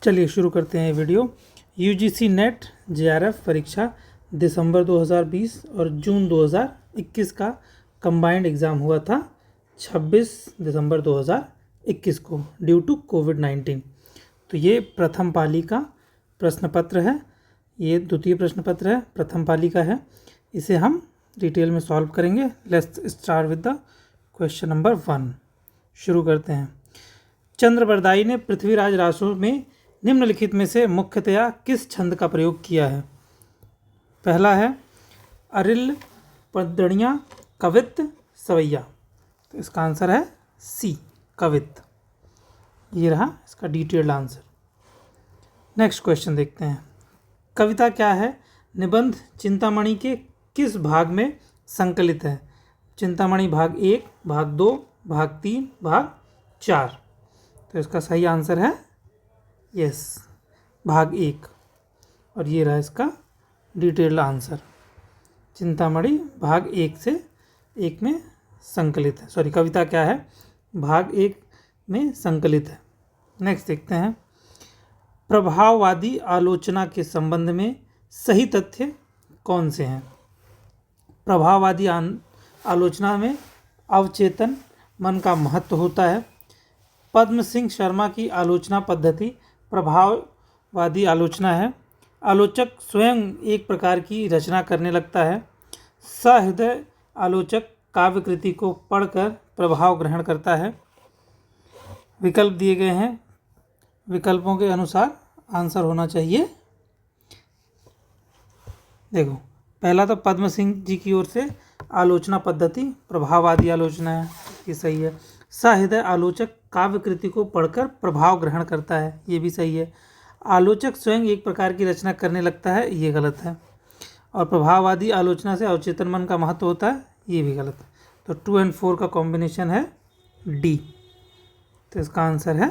चलिए शुरू करते हैं ये वीडियो। यूजीसी नेट जेआरएफ परीक्षा दिसंबर 2020 और जून 2021 का कंबाइंड एग्ज़ाम हुआ था 26 दिसंबर 2021 को ड्यू टू कोविड-19। तो ये प्रथम पाली का प्रश्न पत्र है, ये द्वितीय प्रश्न पत्र है, प्रथम पाली का है। इसे हम डिटेल में सॉल्व करेंगे। Let's start with the question number 1। शुरू करते हैं। चंद्रबरदाई ने पृथ्वीराज रासो में निम्नलिखित में से मुख्यतया किस छंद का प्रयोग किया है? पहला है अरिल पदड़ियाँ कवित्त सवैया, तो इसका आंसर है सी कवित्त। ये रहा इसका डिटेल्ड आंसर। नेक्स्ट क्वेश्चन देखते हैं। कविता क्या है निबंध चिंतामणि के किस भाग में संकलित है? चिंतामणि भाग 1, भाग 2, भाग 3, भाग 4। तो इसका सही आंसर है यस भाग 1, और ये रहा इसका डिटेल्ड आंसर। चिंतामणि भाग 1 से 1 में संकलित है। सॉरी, कविता क्या है भाग 1 में संकलित है। नेक्स्ट देखते हैं। प्रभाववादी आलोचना के संबंध में सही तथ्य कौन से हैं? प्रभाववादी आलोचना में अवचेतन मन का महत्व होता है। पद्म सिंह शर्मा की आलोचना पद्धति प्रभाववादी आलोचना है। आलोचक स्वयं एक प्रकार की रचना करने लगता है। सहृदय आलोचक काव्य कृति को पढ़कर प्रभाव ग्रहण करता है। विकल्प दिए गए हैं, विकल्पों के अनुसार आंसर होना चाहिए। देखो, पहला तो पद्म सिंह जी की ओर से आलोचना पद्धति प्रभाववादी आलोचना है, ये सही है। सहृदय आलोचक काव्य कृति को पढ़कर प्रभाव ग्रहण करता है, ये भी सही है। आलोचक स्वयं एक प्रकार की रचना करने लगता है, ये गलत है। और प्रभाववादी आलोचना से अवचेतन मन का महत्व होता है, ये भी गलत है। तो 2 और 4 का कॉम्बिनेशन है डी, तो इसका आंसर है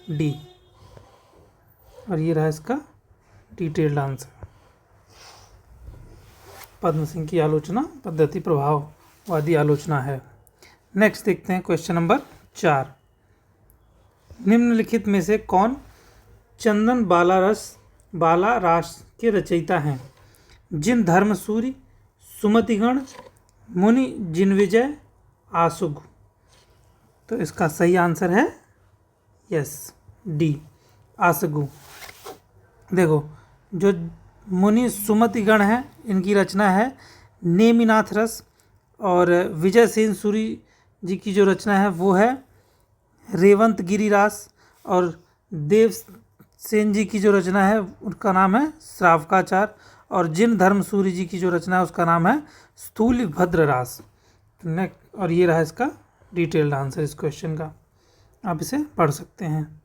डी, और ये रहा इसका डिटेल्ड आंसर। पद्म सिंह की आलोचना पद्धति प्रभाववादी आलोचना है। नेक्स्ट देखते हैं क्वेश्चन नंबर 4। निम्नलिखित में से कौन चंदन बालारास के रचयिता हैं? जिन धर्मसूरि, सुमतिगण, मुनि जिनविजय, आसुग। तो इसका सही आंसर है यस डी आसगु। देखो, जो मुनि सुमतिगण हैं इनकी रचना है नेमिनाथ रस, और विजय सेन सूरी जी की जो रचना है वो है रेवंत गिरिरास, और देव सेन जी की जो रचना है उनका नाम है श्रावकाचार, और जिन धर्मसूरि जी की जो रचना है उसका नाम है स्थूल भद्ररास। नेक्स्ट, और ये रहा इसका डिटेल्ड आंसर इस क्वेश्चन का, आप इसे पढ़ सकते हैं।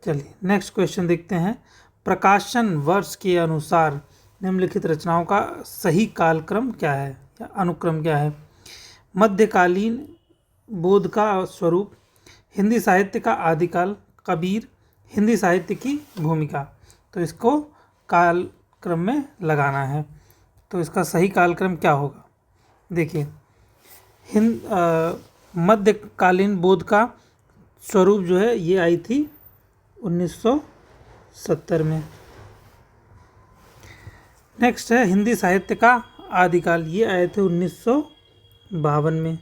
चलिए नेक्स्ट क्वेश्चन देखते हैं। प्रकाशन वर्ष के अनुसार निम्नलिखित रचनाओं का सही कालक्रम क्या है या अनुक्रम क्या है? मध्यकालीन बोध का स्वरूप, हिंदी साहित्य का आदिकाल, कबीर, हिंदी साहित्य की भूमिका। तो इसको कालक्रम में लगाना है। तो इसका सही कालक्रम क्या होगा? देखिए, मध्यकालीन बोध का स्वरूप जो है ये आई थी 1970 में। नेक्स्ट है हिंदी साहित्य का आदिकाल, ये आए थे 1952 में।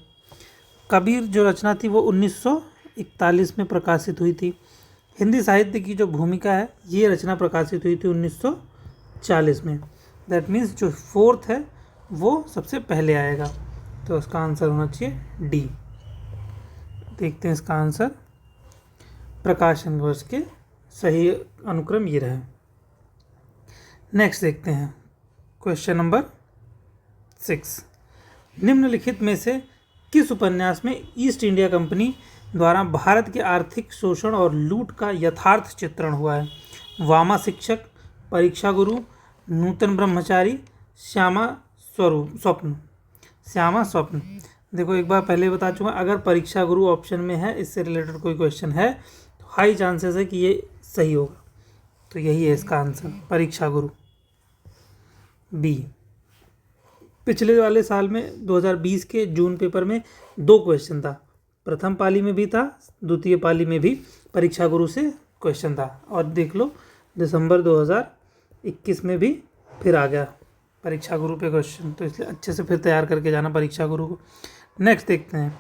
कबीर जो रचना थी वो 1941 में प्रकाशित हुई थी। हिंदी साहित्य की जो भूमिका है ये रचना प्रकाशित हुई थी 1940 में। दैट मीन्स जो 4th है वो सबसे पहले आएगा, तो इसका आंसर होना चाहिए डी। देखते हैं इसका आंसर। प्रकाशन वर्ष के सही अनुक्रम ये रहे। नेक्स्ट देखते हैं क्वेश्चन नंबर 6। निम्नलिखित में से किस उपन्यास में ईस्ट इंडिया कंपनी द्वारा भारत के आर्थिक शोषण और लूट का यथार्थ चित्रण हुआ है? वामा शिक्षक, परीक्षा गुरु, नूतन ब्रह्मचारी, श्यामा स्वप्न। श्यामा स्वप्न। देखो, एक बार पहले बता चुका, अगर परीक्षा गुरु ऑप्शन में है, इससे रिलेटेड कोई क्वेश्चन है तो हाई चांसेस है कि ये सही होगा। तो यही है इसका आंसर, परीक्षा गुरु बी। पिछले वाले साल में 2020 के जून पेपर में 2 क्वेश्चन था, प्रथम पाली में भी था, द्वितीय पाली में भी परीक्षा गुरु से क्वेश्चन था। और देख लो दिसंबर 2021 में भी फिर आ गया परीक्षा गुरु पे क्वेश्चन, तो इसलिए अच्छे से फिर तैयार करके जाना परीक्षा गुरु को। नेक्स्ट देखते हैं।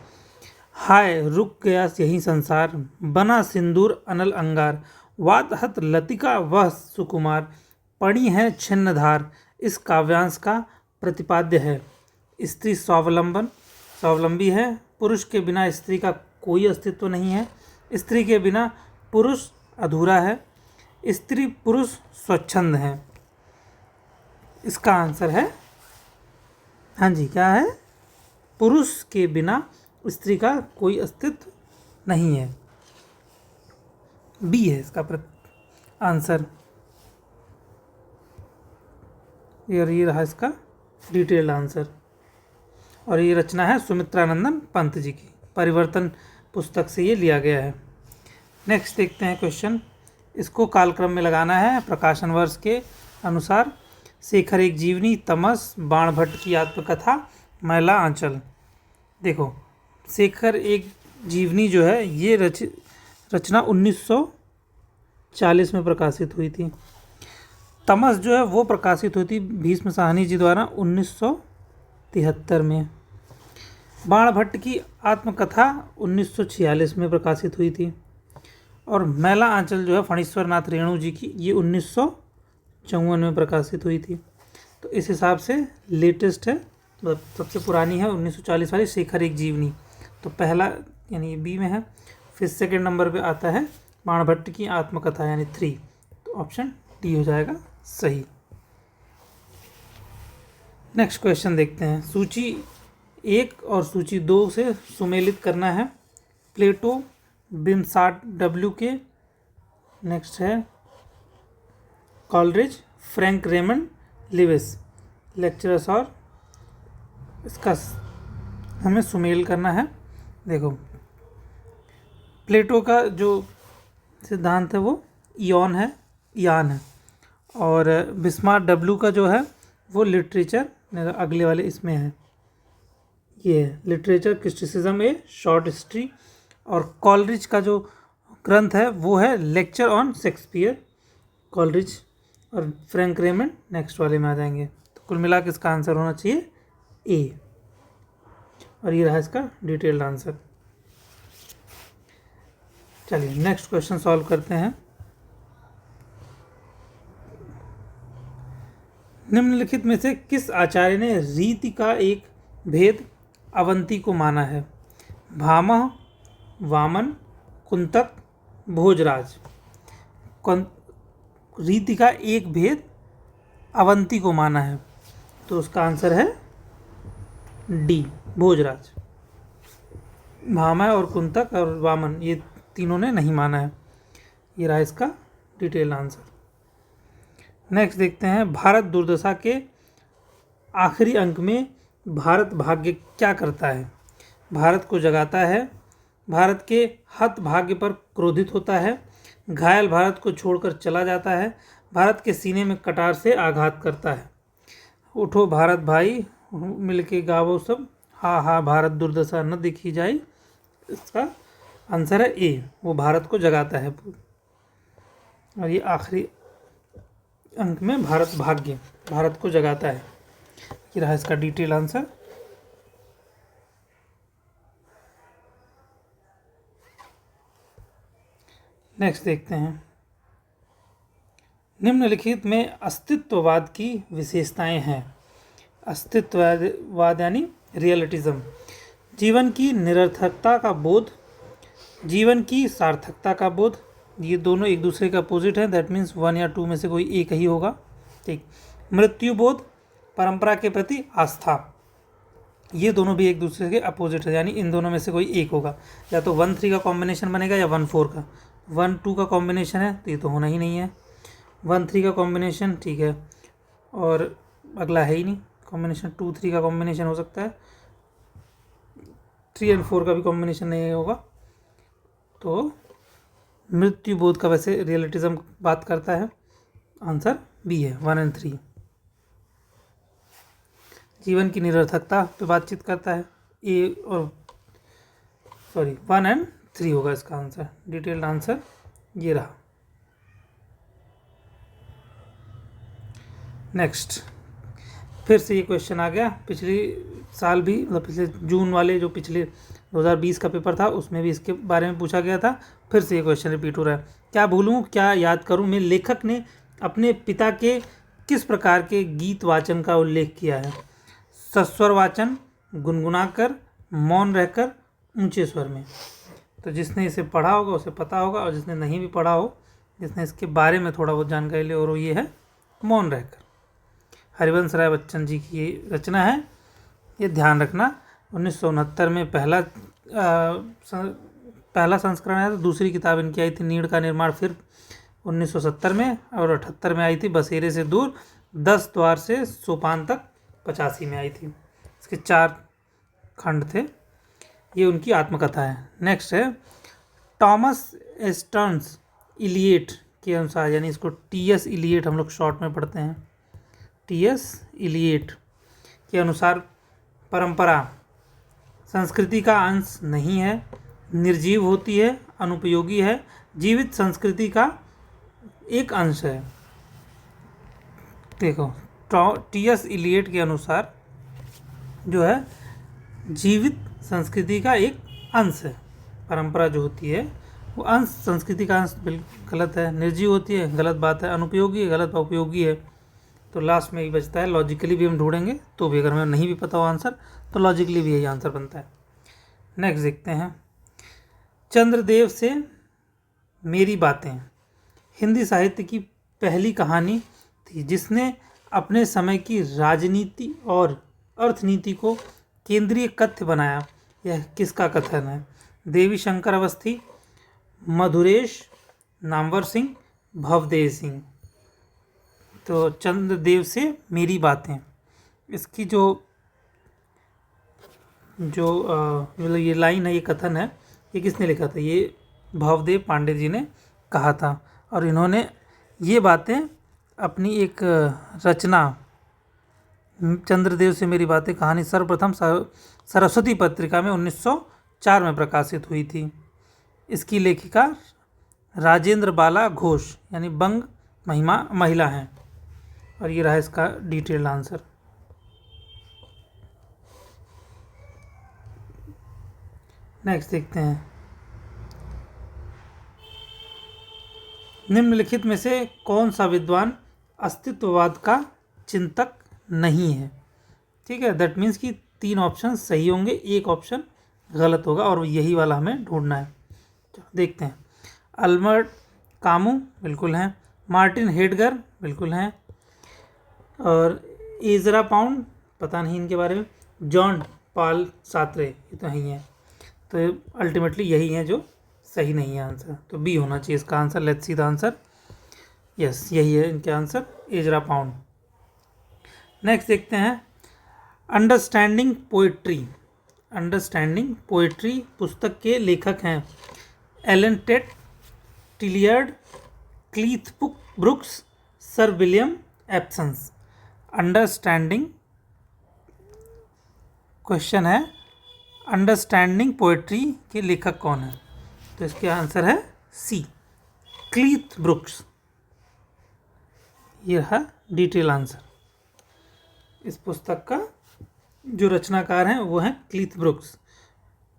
हाय रुक गया यही संसार, बना सिंदूर अनल अंगार, वातहत लतिका वह सुकुमार, पड़ी है छिन्न धार। इस काव्यांश का प्रतिपाद्य है स्त्री स्वावलंबी है, पुरुष के बिना स्त्री का कोई अस्तित्व नहीं है, स्त्री के बिना पुरुष अधूरा है, स्त्री पुरुष स्वच्छंद है। इसका आंसर है, हाँ जी क्या है, पुरुष के बिना स्त्री का कोई अस्तित्व नहीं है। बी है इसका आंसर। ये रहा इसका डिटेल्ड आंसर। और ये रचना है सुमित्रानंदन पंत जी की, परिवर्तन पुस्तक से ये लिया गया है। नेक्स्ट देखते हैं क्वेश्चन। इसको कालक्रम में लगाना है प्रकाशन वर्ष के अनुसार। शेखर एक जीवनी, तमस, बाण भट्ट की आत्मकथा, मैला आंचल। देखो शेखर एक जीवनी जो है ये रचना 1940 में प्रकाशित हुई थी। तमस जो है वो प्रकाशित हुई थी भीष्म साहनी जी द्वारा 1973 में। बाण भट्ट की आत्मकथा 1946 में प्रकाशित हुई थी। और मैला आंचल जो है फणीश्वर नाथ रेणु जी की, ये 1954 में प्रकाशित हुई थी। तो इस हिसाब से लेटेस्ट है, मतलब सबसे पुरानी है 1940 वाली शेखर एक जीवनी। तो पहला यानी बी में है। फिर सेकंड नंबर पे आता है बाण भट्ट की आत्मकथा यानी 3। तो ऑप्शन डी हो जाएगा सही। नेक्स्ट क्वेश्चन देखते हैं। सूची 1 और सूची 2 से सुमेलित करना है। प्लेटो, बिमसाट डब्ल्यू के, नेक्स्ट है Coleridge, Frank Raymond, Lewis, lecturers. और इसका हमें सुमेल करना है। देखो प्लेटो का जो सिद्धांत है वो यान है। और बिस्मार्क डब्ल्यू का जो है वो लिटरेचर, अगले वाले इसमें है, ये है लिटरेचर क्रिटिसिज्म ए शॉर्ट हिस्ट्री। और कॉलरिज का जो ग्रंथ है वो है लेक्चर ऑन शेक्सपियर, कॉलरिज। और फ्रैंक रेमंड नेक्स्ट वाले में आ जाएंगे। तो कुल मिला के इसका आंसर होना चाहिए ए। और ये रहा इसका डिटेल्ड आंसर। चलिए नेक्स्ट क्वेश्चन सॉल्व करते हैं। निम्नलिखित में से किस आचार्य ने रीति का एक भेद अवंती को माना है? भामह, वामन, कुंतक, भोजराज। रीति का एक भेद अवंती को माना है, तो उसका आंसर है डी, भोजराज। भामह और कुंतक और वामन ये तीनों ने नहीं माना है। ये रहा इसका डिटेल आंसर। नेक्स्ट देखते हैं। भारत दुर्दशा के आखिरी अंक में भारत भाग्य क्या करता है? भारत को जगाता है, भारत के हत भाग्य पर क्रोधित होता है, घायल भारत को छोड़कर चला जाता है, भारत के सीने में कटार से आघात करता है। उठो भारत भाई मिलके गावो सब, हा हा भारत दुर्दशा न देखी जाए। इसका आंसर है ए, वो भारत को जगाता है। और ये आखिरी अंक में भारत भाग्य भारत को जगाता है। ये रहा इसका डिटेल आंसर। नेक्स्ट देखते हैं। निम्नलिखित में अस्तित्ववाद की विशेषताएं हैं। अस्तित्ववाद यानी रियलिटिज्म, जीवन की निरर्थकता का बोध, जीवन की सार्थकता का बोध। ये दोनों एक दूसरे का अपोजिट है, दैट मीन्स 1 या 2 में से कोई एक ही होगा। ठीक। मृत्यु बोध, परंपरा के प्रति आस्था, ये दोनों भी एक दूसरे के अपोजिट है, यानी इन दोनों में से कोई एक होगा। या तो 1-3 का कॉम्बिनेशन बनेगा या 1-4 का। 1-2 का कॉम्बिनेशन है तो ये तो होना ही नहीं है। 1-3 का कॉम्बिनेशन ठीक है, और अगला है ही नहीं कॉम्बिनेशन। 2-3 का कॉम्बिनेशन हो सकता है, 3 और 4 का भी कॉम्बिनेशन नहीं होगा। तो मृत्यु बोध का वैसे रियलिटिज्म बात करता है, आंसर बी है 1 और 3। जीवन की निरर्थकता पे बातचीत करता है, ए और 1 और 3 होगा इसका आंसर। डिटेल्ड आंसर ये रहा। नेक्स्ट, फिर से ये क्वेश्चन आ गया। पिछले साल भी, मतलब पिछले जून वाले जो पिछले 2020 का पेपर था उसमें भी इसके बारे में पूछा गया था। फिर से ये क्वेश्चन रिपीट हो रहा है। क्या भूलूं क्या याद करूं में लेखक ने अपने पिता के किस प्रकार के गीत वाचन का उल्लेख किया है? सस्वर वाचन, गुनगुनाकर, मौन रहकर, ऊंचे स्वर में। तो जिसने इसे पढ़ा होगा उसे पता होगा, और जिसने नहीं भी पढ़ा हो, जिसने इसके बारे में थोड़ा बहुत जानकारी ले, और वो ये है मौन रहकर। हरिवंश राय बच्चन जी की ये रचना है, ये ध्यान रखना। 1969 में पहला संस्करण आया था। दूसरी किताब इनकी आई थी नीड़ का निर्माण फिर 1970 में, और 78 में आई थी बसेरे से दूर, 10 द्वार से सोपान तक 85 में आई थी। इसके 4 खंड थे। ये उनकी आत्मकथा है। नेक्स्ट है, टॉमस एस्टर्न्स इलियट के अनुसार, यानी इसको टीएस इलियट हम लोग शॉर्ट में पढ़ते हैं, टीएस इलियट के अनुसार परंपरा संस्कृति का अंश नहीं है, निर्जीव होती है, अनुपयोगी है, जीवित संस्कृति का एक अंश है। देखो, टीएस इलियट के अनुसार जो है जीवित संस्कृति का एक अंश है। परंपरा जो होती है वो अंश, संस्कृति का अंश गलत है। निर्जीव होती है, गलत बात है। अनुपयोगी है, गलत। उपयोगी है, तो लास्ट में ही बचता है। लॉजिकली भी हम ढूंढेंगे तो भी, अगर हमें नहीं भी पता हो आंसर तो लॉजिकली भी यही आंसर बनता है। नेक्स्ट देखते हैं, चंद्रदेव से मेरी बातें हिंदी साहित्य की पहली कहानी थी जिसने अपने समय की राजनीति और अर्थनीति को केंद्रीय कथ्य बनाया। यह किसका कथन है? देवी शंकर अवस्थी, मधुरेश, नामवर सिंह, भवदेव सिंह। तो चंद्रदेव से मेरी बातें, इसकी जो मतलब ये लाइन है, ये कथन है, ये किसने लिखा था? ये भवदेव पांडे जी ने कहा था। और इन्होंने ये बातें अपनी एक रचना चंद्रदेव से मेरी बातें कहानी सर्वप्रथम सरस्वती पत्रिका में 1904 में प्रकाशित हुई थी। इसकी लेखिका राजेंद्र बाला घोष यानी बंग महिला हैं। और ये रहा इसका डिटेल्ड आंसर। नेक्स्ट देखते हैं, निम्नलिखित में से कौन सा विद्वान अस्तित्ववाद का चिंतक नहीं है? ठीक है, दैट मीन्स कि 3 ऑप्शन सही होंगे, 1 ऑप्शन गलत होगा, और यही वाला हमें ढूंढना है। चलो देखते हैं, अल्बर्ट कामू बिल्कुल हैं, मार्टिन हेडगर बिल्कुल हैं, और एजरा पाउंड पता नहीं इनके बारे में, जॉन पॉल सार्त्रे ये तो ही हैं। तो अल्टीमेटली यही हैं जो सही नहीं है आंसर, तो बी होना चाहिए इसका answer. Let's see the answer. Yes, यही है इनके आंसर, एजरा पाउंड। नेक्स्ट देखते हैं, अंडरस्टैंडिंग पोएट्री। अंडरस्टैंडिंग पोएट्री पुस्तक के लेखक हैं Allen Tate, Tillyard, Cleanth Brooks, Sir William Empson. Understanding, question है अंडरस्टैंडिंग पोएट्री के लेखक कौन है? तो इसका आंसर है सी, क्लीथ ब्रुक्स। यह है डिटेल आंसर। इस पुस्तक का जो रचनाकार हैं वो हैं क्लीथ ब्रुक्स।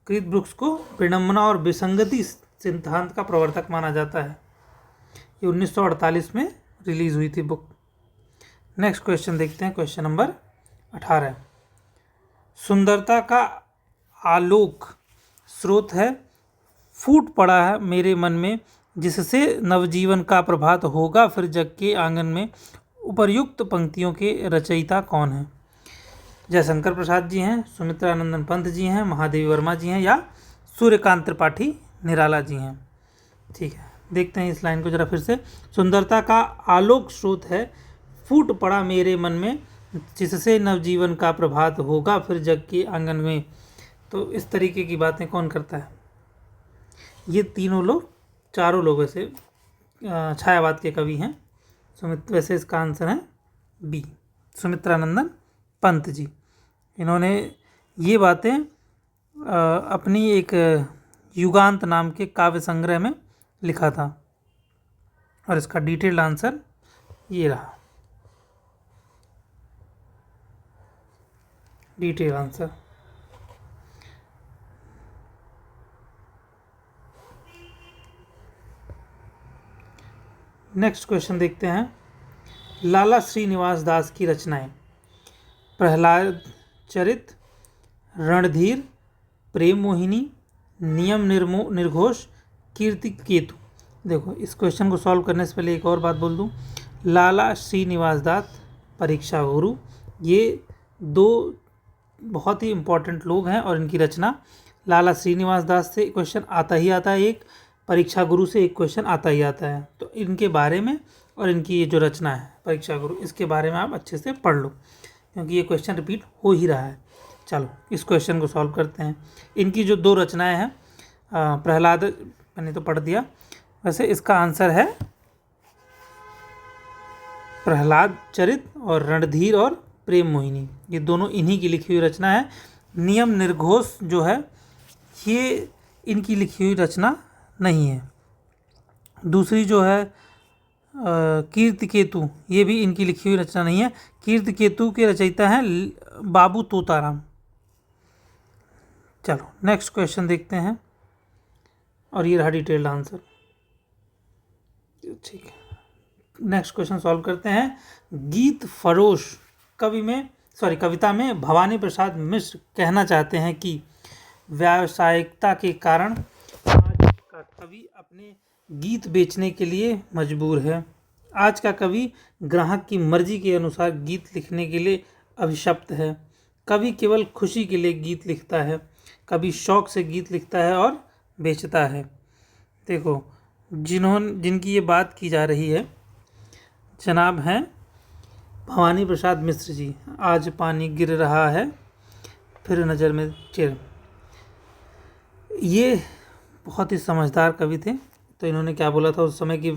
क्लीथ ब्रुक्स को विडंबना और विसंगति सिद्धांत का प्रवर्तक माना जाता है। ये 1948 में रिलीज हुई थी बुक। नेक्स्ट क्वेश्चन देखते हैं, क्वेश्चन नंबर 18। सुंदरता का आलोक स्रोत है, फूट पड़ा है मेरे मन में, जिससे नवजीवन का प्रभात होगा फिर जग के आंगन में। उपर्युक्त पंक्तियों के रचयिता कौन है? जयशंकर प्रसाद जी हैं, सुमित्रा नंदन पंत जी हैं, महादेवी वर्मा जी हैं, या सूर्यकांत त्रिपाठी निराला जी हैं? ठीक है, देखते हैं इस लाइन को जरा फिर से। सुंदरता का आलोक स्रोत है, फूट पड़ा मेरे मन में, जिससे नवजीवन का प्रभात होगा फिर जग के आंगन में। तो इस तरीके की बातें कौन करता है? ये तीनों लोग, चारों लोग वैसे छायावाद के कवि हैं। वैसे इसका आंसर है बी, सुमित्रानंदन पंत जी। इन्होंने ये बातें अपनी एक युगांत नाम के काव्य संग्रह में लिखा था, और इसका डिटेल्ड आंसर ये रहा। Detail answer. नेक्स्ट क्वेश्चन देखते हैं। लाला श्रीनिवास दास की रचनाएं प्रहलाद चरित, रणधीर, प्रेम मोहिनी, नियम निर्घोष, कीर्ति केतु। देखो, इस क्वेश्चन को सॉल्व करने से पहले एक और बात बोल दूं। लाला श्रीनिवास दास, परीक्षा गुरु, ये दो बहुत ही इम्पोर्टेंट लोग हैं और इनकी रचना लाला श्रीनिवास दास से क्वेश्चन आता ही आता है, एक परीक्षा गुरु से एक क्वेश्चन आता ही आता है। तो इनके बारे में और इनकी ये जो रचना है परीक्षा गुरु, इसके बारे में आप अच्छे से पढ़ लो क्योंकि ये क्वेश्चन रिपीट हो ही रहा है। चलो इस क्वेश्चन को सॉल्व करते हैं। इनकी जो दो रचनाएं हैं, प्रहलाद मैंने तो पढ़ दिया, वैसे इसका आंसर है प्रहलाद चरित और रणधीर और प्रेम मोहिनी, ये दोनों इन्हीं की लिखी हुई रचना है। नियम निर्घोष जो है ये इनकी लिखी हुई रचना नहीं है। दूसरी जो है कीर्ति केतु, ये भी इनकी लिखी हुई रचना नहीं है। कीर्ति केतु के रचयिता हैं बाबू तोताराम। चलो नेक्स्ट क्वेश्चन देखते हैं और ये रहा डिटेल्ड आंसर। ठीक है, नेक्स्ट क्वेश्चन सॉल्व करते हैं। गीत फरोश कविता में भवानी प्रसाद मिश्र कहना चाहते हैं कि व्यावसायिकता के कारण आज का कवि अपने गीत बेचने के लिए मजबूर है। आज का कवि ग्राहक की मर्जी के अनुसार गीत लिखने के लिए अभिशप्त है। कवि केवल खुशी के लिए गीत लिखता है, कवि शौक से गीत लिखता है और बेचता है। देखो, जिनकी ये बात की जा रही है जनाब हैं भवानी प्रसाद मिश्र जी। आज पानी गिर रहा है फिर नज़र में चिर, ये बहुत ही समझदार कवि थे। तो इन्होंने क्या बोला था, उस समय के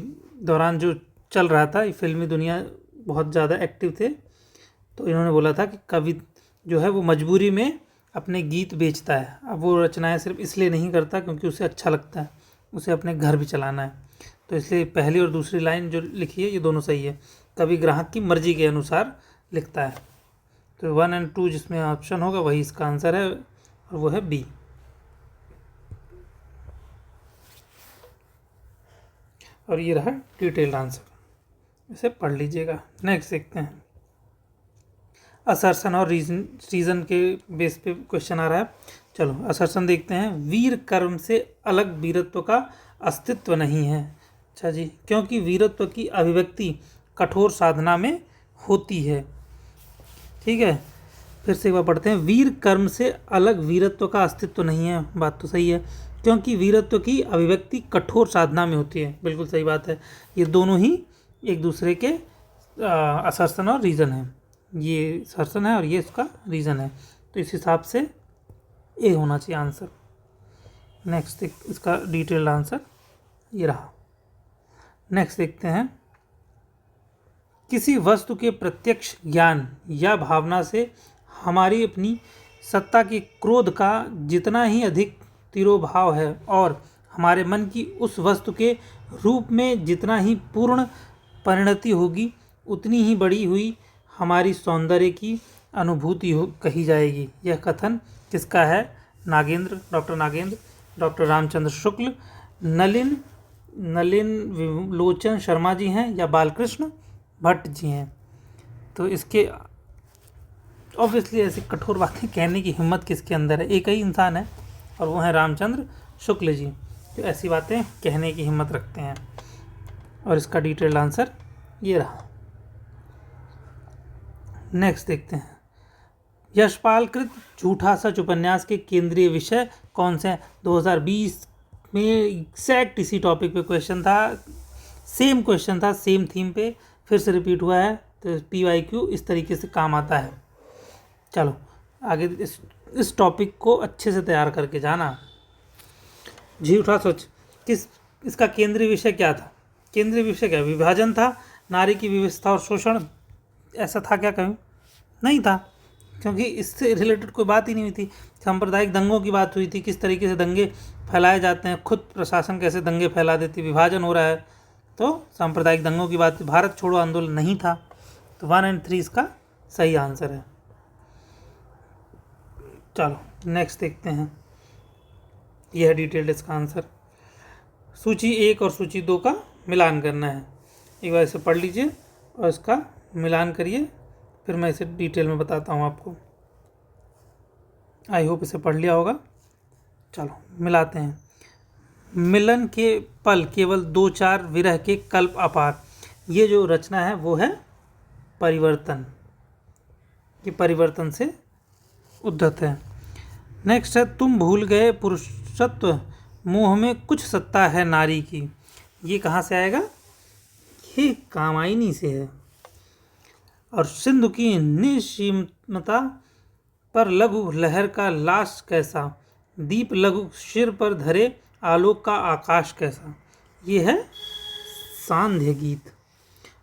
दौरान जो चल रहा था, ये फिल्मी दुनिया बहुत ज़्यादा एक्टिव थे, तो इन्होंने बोला था कि कवि जो है वो मजबूरी में अपने गीत बेचता है। अब वो रचनाएं सिर्फ इसलिए नहीं करता क्योंकि उसे अच्छा लगता है, उसे अपने घर भी चलाना है। तो इसलिए पहली और दूसरी लाइन जो लिखी है ये दोनों सही है। कवि ग्राहक की मर्जी के अनुसार लिखता है। तो 1 और 2 जिसमें ऑप्शन होगा वही इसका आंसर है और वो है बी। और ये रहा डिटेल्ड आंसर, इसे पढ़ लीजिएगा। नेक्स्ट देखते हैं। असर्सन और रीजन के बेस पे क्वेश्चन आ रहा है। चलो असर्सन देखते हैं। वीर कर्म से अलग वीरत्व का अस्तित्व नहीं है। अच्छा जी, क्योंकि वीरत्व की अभिव्यक्ति कठोर साधना में होती है। ठीक है, फिर से एक बार पढ़ते हैं। वीर कर्म से अलग वीरत्व का अस्तित्व नहीं है, बात तो सही है, क्योंकि वीरत्व की अभिव्यक्ति कठोर साधना में होती है। बिल्कुल सही बात है। ये दोनों ही एक दूसरे के असर्सन और रीज़न है। ये असर्सन है और ये इसका रीज़न है, तो इस हिसाब से ए होना चाहिए आंसर। नेक्स्ट इसका डिटेल्ड आंसर ये रहा। नेक्स्ट देखते हैं। किसी वस्तु के प्रत्यक्ष ज्ञान या भावना से हमारी अपनी सत्ता के क्रोध का जितना ही अधिक तिरोभाव है और हमारे मन की उस वस्तु के रूप में जितना ही पूर्ण परिणति होगी, उतनी ही बड़ी हुई हमारी सौंदर्य की अनुभूति कही जाएगी। यह कथन किसका है? नागेंद्र, डॉक्टर नागेंद्र, डॉक्टर रामचंद्र शुक्ल, नलिन विलोचन शर्मा जी हैं या बालकृष्ण भट्ट जी हैं। तो इसके ऑब्वियसली ऐसी कठोर बातें कहने की हिम्मत किसके अंदर है? एक ही इंसान है और वो है रामचंद्र शुक्ल जी, जो ऐसी बातें कहने की हिम्मत रखते हैं। और इसका डिटेल्ड आंसर ये रहा। नेक्स्ट देखते हैं। यशपाल कृत झूठा सच उपन्यास के केंद्रीय विषय कौन से हैं? 2020 में एग्जैक्ट इसी टॉपिक पे क्वेश्चन था, सेम क्वेश्चन था, सेम थीम पे फिर से रिपीट हुआ है। तो PYQ इस तरीके से काम आता है। चलो आगे इस टॉपिक को अच्छे से तैयार करके जाना। झूठा सच इसका केंद्रीय विषय क्या था? केंद्रीय विषय क्या? विभाजन था, नारी की विवशता और शोषण, ऐसा था क्या? कहीं नहीं था, क्योंकि इससे रिलेटेड कोई बात ही नहीं हुई थी। सांप्रदायिक दंगों की बात हुई थी, किस तरीके से दंगे फैलाए जाते हैं, खुद प्रशासन कैसे दंगे फैला देती, विभाजन हो रहा है, तो सांप्रदायिक दंगों की बात। भारत छोड़ो आंदोलन नहीं था। तो 1 और 3 इसका सही आंसर है। चलो नेक्स्ट देखते हैं। यह है डिटेल्ड इसका आंसर। सूची 1 और सूची 2 का मिलान करना है। एक बार इसे पढ़ लीजिए और इसका मिलान करिए, फिर मैं इसे डिटेल में बताता हूँ आपको। आई होप इसे पढ़ लिया होगा। चलो मिलाते हैं। मिलन के पल केवल 2-4 विरह के कल्प अपार। ये जो रचना है वो है परिवर्तन, ये परिवर्तन से उद्धत है। नेक्स्ट है तुम भूल गए पुरुषत्व, मोह में कुछ सत्ता है नारी की। ये कहाँ से आएगा? ये कामायनी से है। और सिंधु की निश्चिमता पर लघु लहर का लाश कैसा, दीप लघु सिर पर धरे आलोक का आकाश कैसा। ये है सांध्य गीत।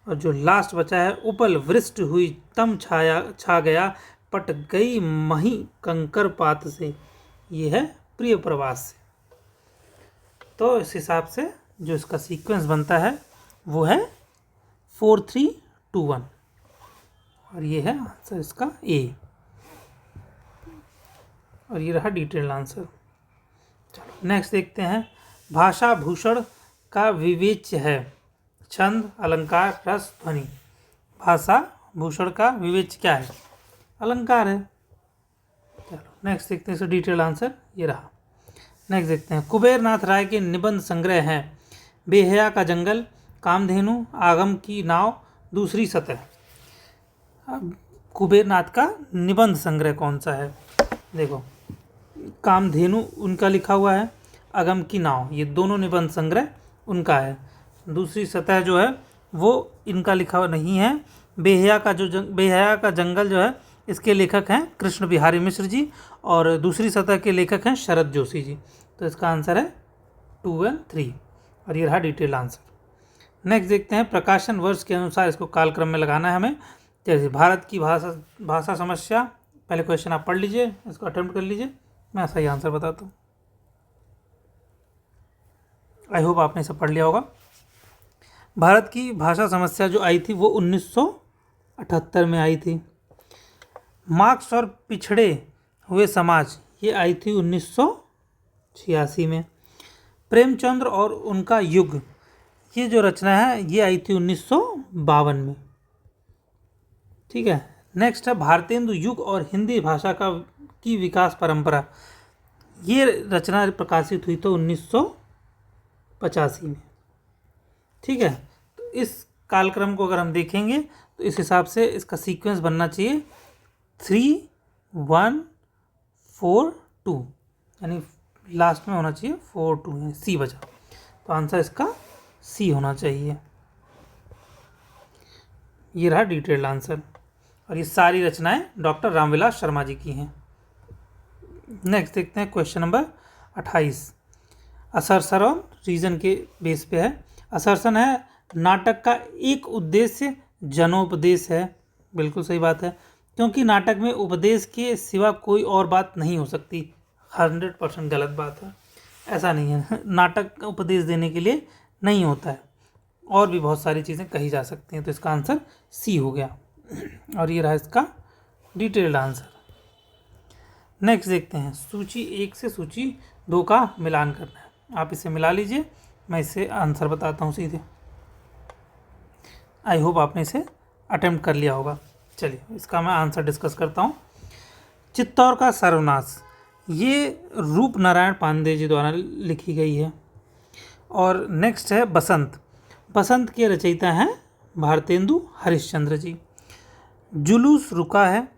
और जो लास्ट बचा है उपल वृष्टि हुई तम छा गया पट गई मही कंकर पात से। ये है प्रिय प्रवास से। तो इस हिसाब से जो इसका सीक्वेंस बनता है वो है 4 3 2 1 और ये है आंसर इसका ए। और ये रहा डिटेल्ड आंसर। चलो नेक्स्ट देखते हैं। भाषा भूषण का विवेच्य है, छंद, अलंकार, रस, ध्वनि। भाषा भूषण का विवेच्य क्या है? अलंकार है। चलो नेक्स्ट देखते हैं इसका डिटेल्ड आंसर। ये रहा। नेक्स्ट देखते हैं। कुबेर नाथ राय के निबंध संग्रह हैं बेहया का जंगल, कामधेनु, आगम की नाव, दूसरी सतह। अब कुबेर नाथ का निबंध संग्रह कौन सा है? देखो, कामधेनु उनका लिखा हुआ है, अगम की नाव, ये दोनों निबंध संग्रह उनका है। दूसरी सतह जो है वो इनका लिखा हुआ नहीं है। बेहया का जंगल जो है इसके लेखक हैं कृष्ण बिहारी मिश्र जी और दूसरी सतह के लेखक हैं शरद जोशी जी। तो इसका आंसर है 2 और 3 और ये रहा डिटेल आंसर। नेक्स्ट देखते हैं। प्रकाशन वर्ष के अनुसार इसको कालक्रम में लगाना है हमें। जैसे भारत की भाषा समस्या, पहले क्वेश्चन आप पढ़ लीजिए, इसको अटेम्प्ट कर लीजिए, मैं सही आंसर बताता हूँ। आई होप आपने इसे पढ़ लिया होगा। भारत की भाषा समस्या जो आई थी वो 1978 में आई थी। मार्क्स और पिछड़े हुए समाज ये आई थी 1986 में। प्रेमचंद्र और उनका युग ये जो रचना है ये आई थी 1952 में। ठीक है। नेक्स्ट है भारतेंदु युग और हिंदी भाषा की विकास परंपरा। ये रचना प्रकाशित हुई तो 1985 में। ठीक है। तो इस कालक्रम को अगर हम देखेंगे तो इस हिसाब से इसका सीक्वेंस बनना चाहिए 3 1 4 2, यानी लास्ट में होना चाहिए 4 2, सी बचा। तो आंसर इसका सी होना चाहिए। ये रहा डिटेल्ड आंसर और ये सारी रचनाएं डॉक्टर रामविलास शर्मा जी की हैं। नेक्स्ट देखते हैं क्वेश्चन नंबर 28। असर्सन और रीजन के बेस पे है। असर्सन है नाटक का एक उद्देश्य जनोपदेश है। बिल्कुल सही बात है, क्योंकि नाटक में उपदेश के सिवा कोई और बात नहीं हो सकती। 100% गलत बात है, ऐसा नहीं है। नाटक उपदेश देने के लिए नहीं होता है, और भी बहुत सारी चीज़ें कही जा सकती हैं। तो इसका आंसर सी हो गया और ये रहा इसका डिटेल्ड आंसर। नेक्स्ट देखते हैं। सूची 1 से सूची 2 का मिलान करना है। आप इसे मिला लीजिए, मैं इसे आंसर बताता हूँ सीधे। आई होप आपने इसे अटेम्प्ट कर लिया होगा। चलिए इसका मैं आंसर डिस्कस करता हूँ। चित्तौर का सर्वनाश ये रूप नारायण पांडे जी द्वारा लिखी गई है। और नेक्स्ट है बसंत। बसंत के रचयिता हैं भारतेंदु हरिश्चंद्र जी। जुलूस रुका है,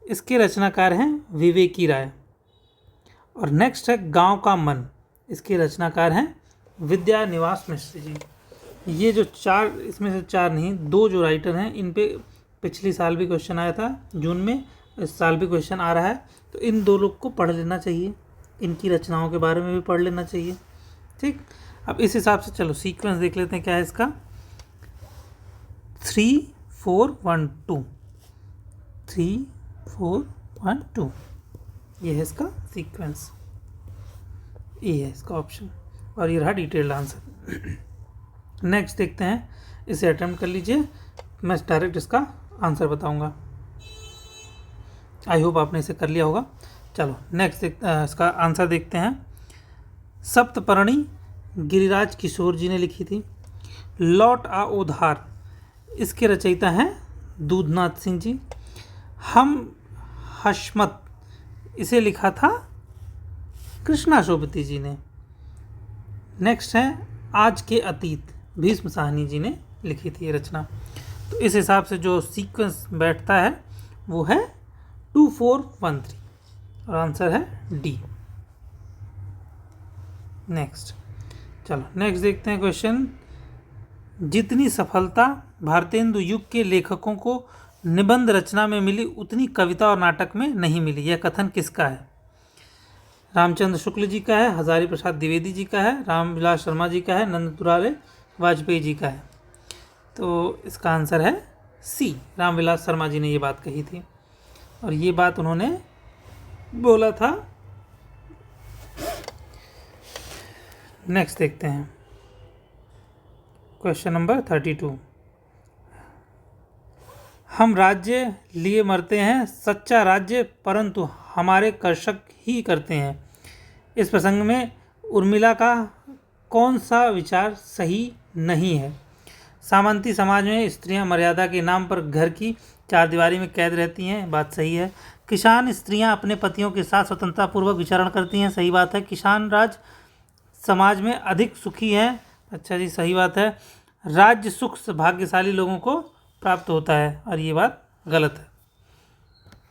इसके रचनाकार हैं विवेकी राय। और नेक्स्ट है गांव का मन, इसके रचनाकार हैं विद्या निवास मिश्र जी। ये जो 4, इसमें से 4 नहीं 2 जो राइटर हैं, इन पे पिछली साल भी क्वेश्चन आया था जून में, इस साल भी क्वेश्चन आ रहा है। तो इन 2 लोग को पढ़ लेना चाहिए, इनकी रचनाओं के बारे में भी पढ़ लेना चाहिए। ठीक, अब इस हिसाब से चलो सीक्वेंस देख लेते हैं क्या है इसका। 3 4 1 2, 3 4 1 2, ये है इसका सीक्वेंस। ये है इसका ऑप्शन और ये रहा डिटेल्ड आंसर। नेक्स्ट देखते हैं, इसे अटेम्प्ट कर लीजिए, मैं डायरेक्ट इसका आंसर बताऊंगा। आई होप आपने इसे कर लिया होगा। चलो नेक्स्ट इसका आंसर देखते हैं। सप्तपर्णी गिरिराज किशोर जी ने लिखी थी। लौट आ उधार इसके रचयिता हैं दूधनाथ सिंह जी। हम हशमत इसे लिखा था कृष्णा शोभती जी ने। नेक्स्ट है आज के अतीत भीष्म साहनी जी ने लिखी थी ये रचना। तो इस हिसाब से जो सीक्वेंस बैठता है वो है 2413 और आंसर है डी। नेक्स्ट चलो नेक्स्ट देखते हैं क्वेश्चन। जितनी सफलता भारतेंदु युग के लेखकों को निबंध रचना में मिली उतनी कविता और नाटक में नहीं मिली, यह कथन किसका है? रामचंद्र शुक्ल जी का है, हजारी प्रसाद द्विवेदी जी का है, रामविलास शर्मा जी का है, नंदतुरारे वाजपेयी जी का है। तो इसका आंसर है सी, रामविलास शर्मा जी ने ये बात कही थी और ये बात उन्होंने बोला था। नेक्स्ट देखते हैं क्वेश्चन नंबर 32। हम राज्य लिए मरते हैं, सच्चा राज्य परंतु हमारे कर्षक ही करते हैं। इस प्रसंग में उर्मिला का कौन सा विचार सही नहीं है? सामंती समाज में स्त्रियां मर्यादा के नाम पर घर की चारदीवारी में कैद रहती हैं, बात सही है। किसान स्त्रियां अपने पतियों के साथ स्वतंत्रतापूर्वक विचरण करती हैं, सही बात है। किसान राज समाज में अधिक सुखी है, अच्छा जी सही बात है। राज्य सुख से भाग्यशाली लोगों को प्राप्त होता है और ये बात गलत है।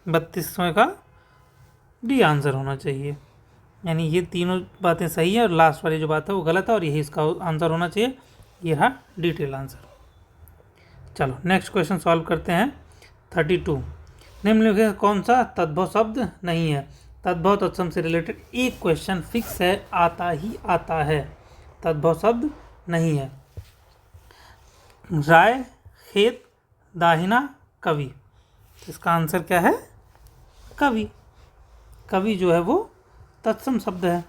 32वें का डी आंसर होना चाहिए, यानी ये तीनों बातें सही है और लास्ट वाली जो बात है वो गलत है और यही इसका आंसर होना चाहिए। ये रहा डिटेल आंसर। चलो नेक्स्ट क्वेश्चन सॉल्व करते हैं। 32 निम्नलिखित कौन सा तद्भव शब्द नहीं है? तद्भव तत्सम से रिलेटेड एक क्वेश्चन फिक्स है, आता ही आता है। तद्भव शब्द नहीं है। राय, खेत, दाहिना, कवि। इसका आंसर क्या है? कवि। कवि जो है वो तत्सम शब्द है।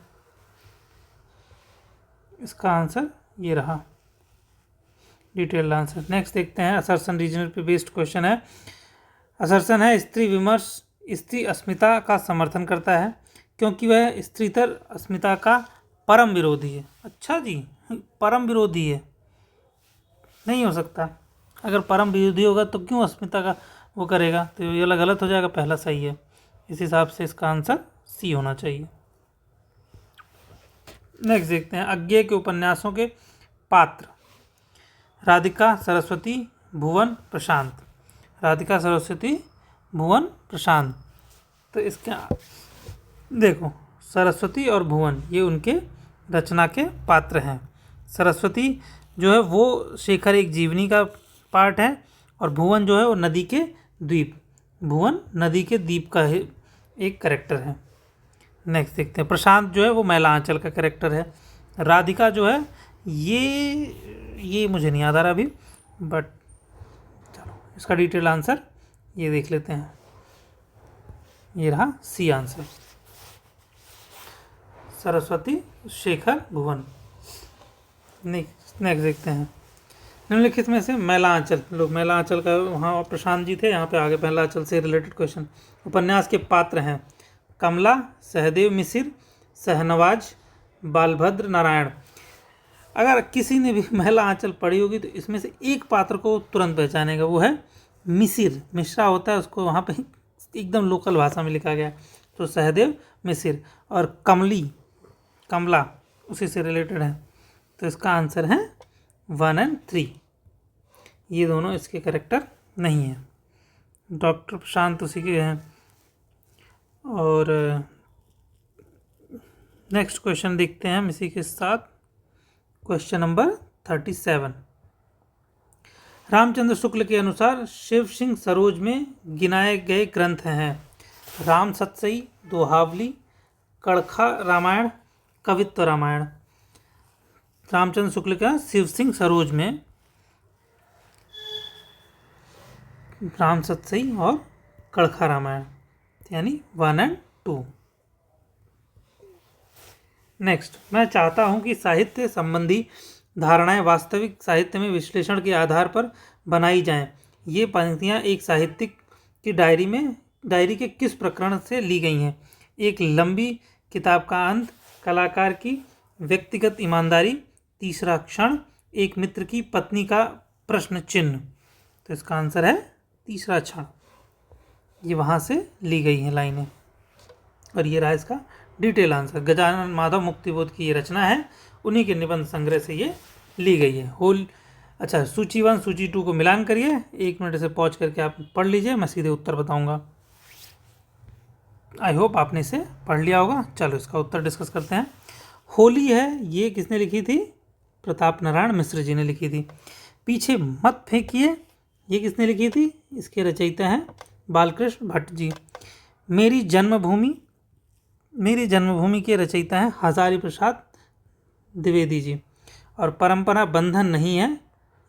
इसका आंसर ये रहा डिटेल्ड आंसर। नेक्स्ट देखते हैं असर्सन रीजनल पे बेस्ड क्वेश्चन है। असर्सन है स्त्री विमर्श स्त्री अस्मिता का समर्थन करता है क्योंकि वह स्त्रीतर अस्मिता का परम विरोधी है। अच्छा जी, परम विरोधी है, नहीं हो सकता। अगर परम विरोधी होगा तो क्यों अस्मिता का वो करेगा? तो ये वाला गलत हो जाएगा, पहला सही है। इस हिसाब से इसका आंसर सी होना चाहिए। नेक्स्ट देखते हैं अज्ञेय के उपन्यासों के पात्र। राधिका, सरस्वती, भुवन, प्रशांत। राधिका, सरस्वती, भुवन, प्रशांत। तो इसके देखो सरस्वती और भुवन ये उनके रचना के पात्र हैं। सरस्वती जो है वो शेखर एक जीवनी का पार्ट है और भुवन जो है वो नदी के द्वीप, भुवन नदी के द्वीप का एक कैरेक्टर है। नेक्स्ट देखते हैं प्रशांत जो है वो मैला आंचल का कैरेक्टर है। राधिका जो है ये मुझे नहीं याद आ रहा अभी, बट चलो इसका डिटेल आंसर ये देख लेते हैं। ये रहा सी आंसर, सरस्वती, शेखर, भुवन। नेक्स्ट देखते हैं निम्नलिखित में से मैला आंचल, लोग मैला आंचल का वहाँ प्रशांत जी थे, यहाँ पे आगे मैला आंचल से रिलेटेड क्वेश्चन। उपन्यास के पात्र हैं कमला, सहदेव मिसिर, सहनवाज, बालभद्र नारायण। अगर किसी ने भी मैला आंचल पढ़ी होगी तो इसमें से एक पात्र को तुरंत पहचानेगा, वो है मिसिर। मिश्रा होता है उसको वहाँ पे एकदम लोकल भाषा में लिखा गया, तो सहदेव मिसिर। और कमला उसी से रिलेटेड है, तो इसका आंसर है 1 और 3। ये दोनों इसके कैरेक्टर नहीं है। डॉक्टर प्रशांत उसी के हैं। और नेक्स्ट क्वेश्चन देखते हैं हम इसी के साथ, क्वेश्चन नंबर 37। रामचंद्र शुक्ल के अनुसार शिव सिंह सरोज में गिनाए गए ग्रंथ हैं राम सतसई, दोहावली, कड़खा रामायण, कवित्व रामायण। रामचंद्र शुक्ल का शिव सिंह सरोज में राम सतसई और कड़खा रामायण, यानी 1 और 2। नेक्स्ट, मैं चाहता हूं कि साहित्य संबंधी धारणाएं वास्तविक साहित्य में विश्लेषण के आधार पर बनाई जाएं। ये पंक्तियां एक साहित्यिक की डायरी के किस प्रकरण से ली गई हैं? एक लंबी किताब का अंत, कलाकार की व्यक्तिगत ईमानदारी, तीसरा क्षण, एक मित्र की पत्नी का प्रश्न चिन्ह। तो इसका आंसर है तीसरा क्षण। ये वहाँ से ली गई हैं लाइनें और ये रहा इसका डिटेल आंसर। गजानन माधव मुक्तिबोध की ये रचना है, उन्हीं के निबंध संग्रह से ये ली गई है। अच्छा, सूची 1 सूची 2 को मिलान करिए, 1 मिनट से पॉज करके आप पढ़ लीजिए, मैं सीधे उत्तर बताऊंगा। आई होप आपने इसे पढ़ लिया होगा। चलो इसका उत्तर डिस्कस करते हैं। होली है, ये किसने लिखी थी? प्रताप नारायण मिश्र जी ने लिखी थी। पीछे मत फेंकिए, ये किसने लिखी थी? इसके रचयिता हैं बालकृष्ण भट्ट जी। मेरी जन्मभूमि के रचयिता हैं हजारी प्रसाद द्विवेदी जी। और परंपरा बंधन नहीं है,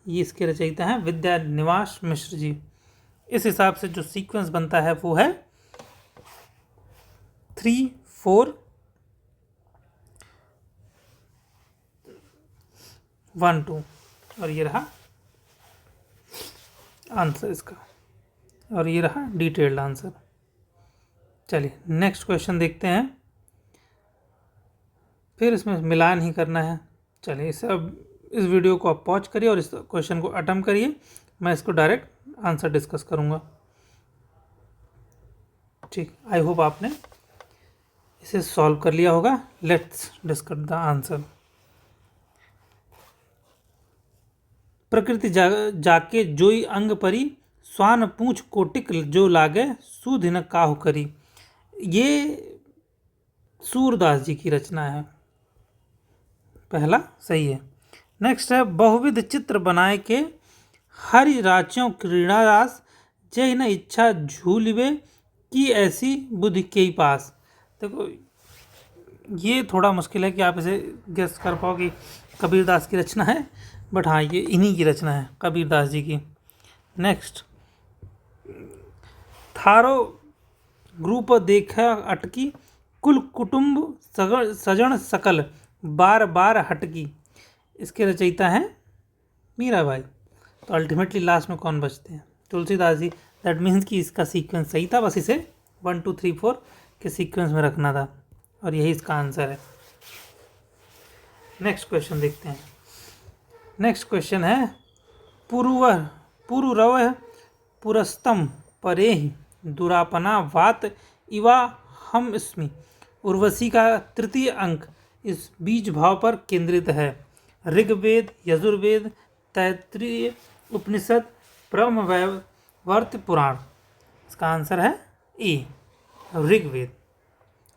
ये इसके रचयिता हैं विद्या निवास मिश्र जी। इस हिसाब से जो सीक्वेंस बनता है वो है 3, 4, 1, 2 और ये रहा आंसर इसका, और ये रहा डिटेल्ड आंसर। चलिए नेक्स्ट क्वेश्चन देखते हैं, फिर इसमें मिलान ही करना है। चलिए इस वीडियो को आप पॉज करिए और इस क्वेश्चन को अटेम्प्ट करिए, मैं इसको डायरेक्ट आंसर डिस्कस करूंगा। ठीक, आई होप आपने इसे सॉल्व कर लिया होगा। Let's discuss the answer. प्रकृति जाके जोई अंग परी, स्वान पूछ कोटिक जो लागे, सूध न काहु करी। ये सूरदास जी की रचना है, पहला सही है। नेक्स्ट है बहुविध चित्र बनाए के, हरि राच्यों क्रीड़ादास, जय न इच्छा झूलिवे, की ऐसी बुद्धि के ही पास। देखो ये थोड़ा मुश्किल है कि आप इसे गेस कर पाओ कि कबीरदास की रचना है, बट हाँ ये इन्हीं की रचना है, कबीरदास जी की। नेक्स्ट, थारो ग्रुप देखा अटकी, कुल कुटुंब सजन सकल, बार बार हटकी। इसके रचयिता हैं मीराबाई। तो अल्टीमेटली लास्ट में कौन बचते हैं? तुलसीदास जी। दैट मीन्स कि इसका सीक्वेंस सही था, बस इसे 1, 2, 3, 4 के सीक्वेंस में रखना था और यही इसका आंसर है। नेक्स्ट क्वेश्चन देखते हैं। नेक्स्ट क्वेश्चन है पुरुरव पुरस्तम परेहि, दुरापना वात इवा हम स्मि। उर्वशी का तृतीय अंक इस बीज भाव पर केंद्रित है। ऋग्वेद, यजुर्वेद, तैत्तिरीय उपनिषद, ब्रह्मवैवर्त पुराण। इसका आंसर है ए, ऋग्वेद।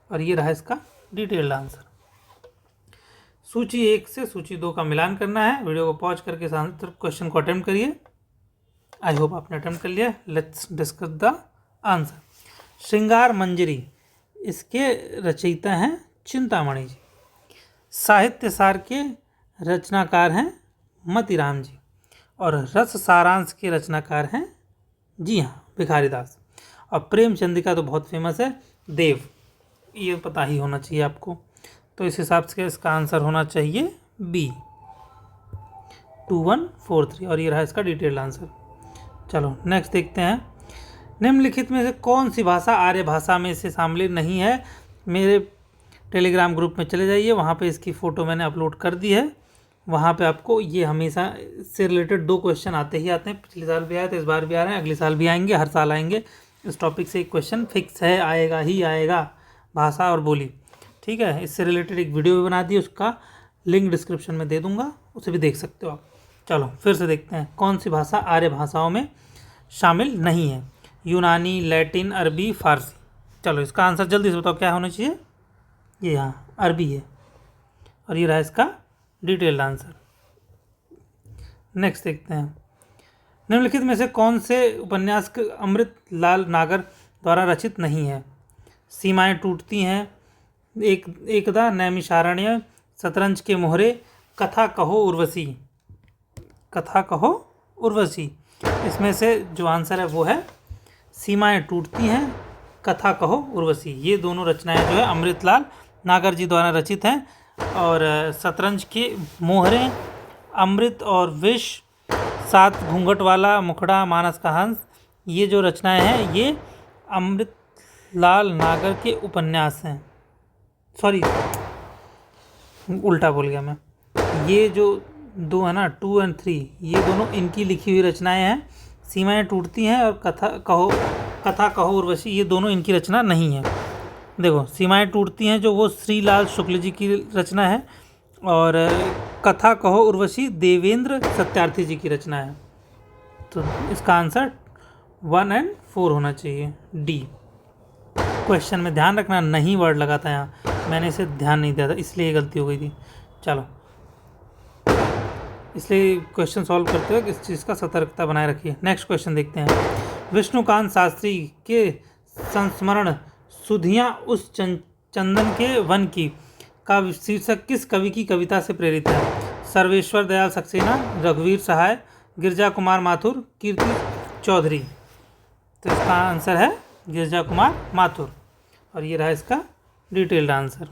और ये रहा इसका डिटेल्ड आंसर। सूची 1 से सूची 2 का मिलान करना है। वीडियो को पॉज करके इस आंसर क्वेश्चन को अटेम्प्ट करिए। आई होप आपने अटेम्प्ट कर लिया। Let's discuss the answer. श्रृंगार मंजरी, इसके रचयिता हैं चिंतामणि जी। साहित्य सार के रचनाकार हैं मतीराम जी। और रस सारांश के रचनाकार हैं, जी हाँ, भिखारीदास। और प्रेमचंदिका तो बहुत फेमस है, देव। ये पता ही होना चाहिए आपको। तो इस हिसाब से इसका आंसर होना चाहिए बी, 2, 1, 4, 3 और ये रहा इसका डिटेल्ड आंसर। चलो नेक्स्ट देखते हैं। निम्नलिखित में से कौन सी भाषा आर्य भाषा में से शामिल नहीं है? मेरे टेलीग्राम ग्रुप में चले जाइए, वहाँ पे इसकी फ़ोटो मैंने अपलोड कर दी है। वहाँ पे आपको ये हमेशा इससे रिलेटेड 2 क्वेश्चन आते ही आते हैं। पिछले साल भी आए थे, इस बार भी आ रहे हैं, अगले साल भी आएंगे, हर साल आएंगे। इस टॉपिक से एक क्वेश्चन फिक्स है, आएगा ही आएगा, भाषा और बोली। ठीक है, इससे रिलेटेड एक वीडियो भी बना दी, उसका लिंक डिस्क्रिप्शन में दे दूँगा, उसे भी देख सकते हो आप। चलो फिर से देखते हैं कौन सी भाषा आर्य भाषाओं में शामिल नहीं है। यूनानी, लैटिन, अरबी, फारसी। चलो इसका आंसर जल्दी से बताओ क्या होना चाहिए? ये यहाँ अरबी है और ये रहा इसका डिटेल्ड आंसर। नेक्स्ट देखते हैं। निम्नलिखित में से कौन से उपन्यास अमृतलाल नागर द्वारा रचित नहीं है? सीमाएं टूटती हैं, एकदा, नैमिषारण्य, शतरंज के मोहरे, कथा कहो उर्वशी। कथा कहो उर्वशी। इसमें से जो आंसर है वो है सीमाएं टूटती हैं, कथा कहो उर्वशी। ये दोनों रचनाएं जो है अमृतलाल नागर जी द्वारा रचित हैं। और शतरंज के मोहरे, अमृत और विष, 7 घूंघट वाला मुखड़ा, मानस का हंस, ये जो रचनाएं हैं ये अमृतलाल लाल नागर के उपन्यास हैं, सॉरी उल्टा बोल गया मैं, ये जो दो है ना 2 और 3, ये दोनों इनकी लिखी हुई रचनाएं हैं। सीमाएं टूटती हैं और कथा कहो उर्वशी, ये दोनों इनकी रचना नहीं है। देखो सीमाएं टूटती हैं जो वो श्रीलाल शुक्ल जी की रचना है, और कथा कहो उर्वशी देवेंद्र सत्यार्थी जी की रचना है। तो इसका आंसर 1 और 4 होना चाहिए, डी। क्वेश्चन में ध्यान रखना, नहीं वर्ड लगा था यहाँ, मैंने इसे ध्यान नहीं दिया था इसलिए गलती हो गई थी। चलो, इसलिए क्वेश्चन सॉल्व करते हुए इस चीज़ का सतर्कता बनाए रखिए। नेक्स्ट क्वेश्चन देखते हैं। विष्णुकांत शास्त्री के संस्मरण सुधियाँ उस चंदन के वन की का शीर्षक किस कवि की कविता से प्रेरित है? सर्वेश्वर दयाल सक्सेना, रघुवीर सहाय, गिरजा कुमार माथुर, कीर्ति चौधरी। तो इसका आंसर है गिरजा कुमार माथुर, और ये रहा इसका डिटेल्ड आंसर।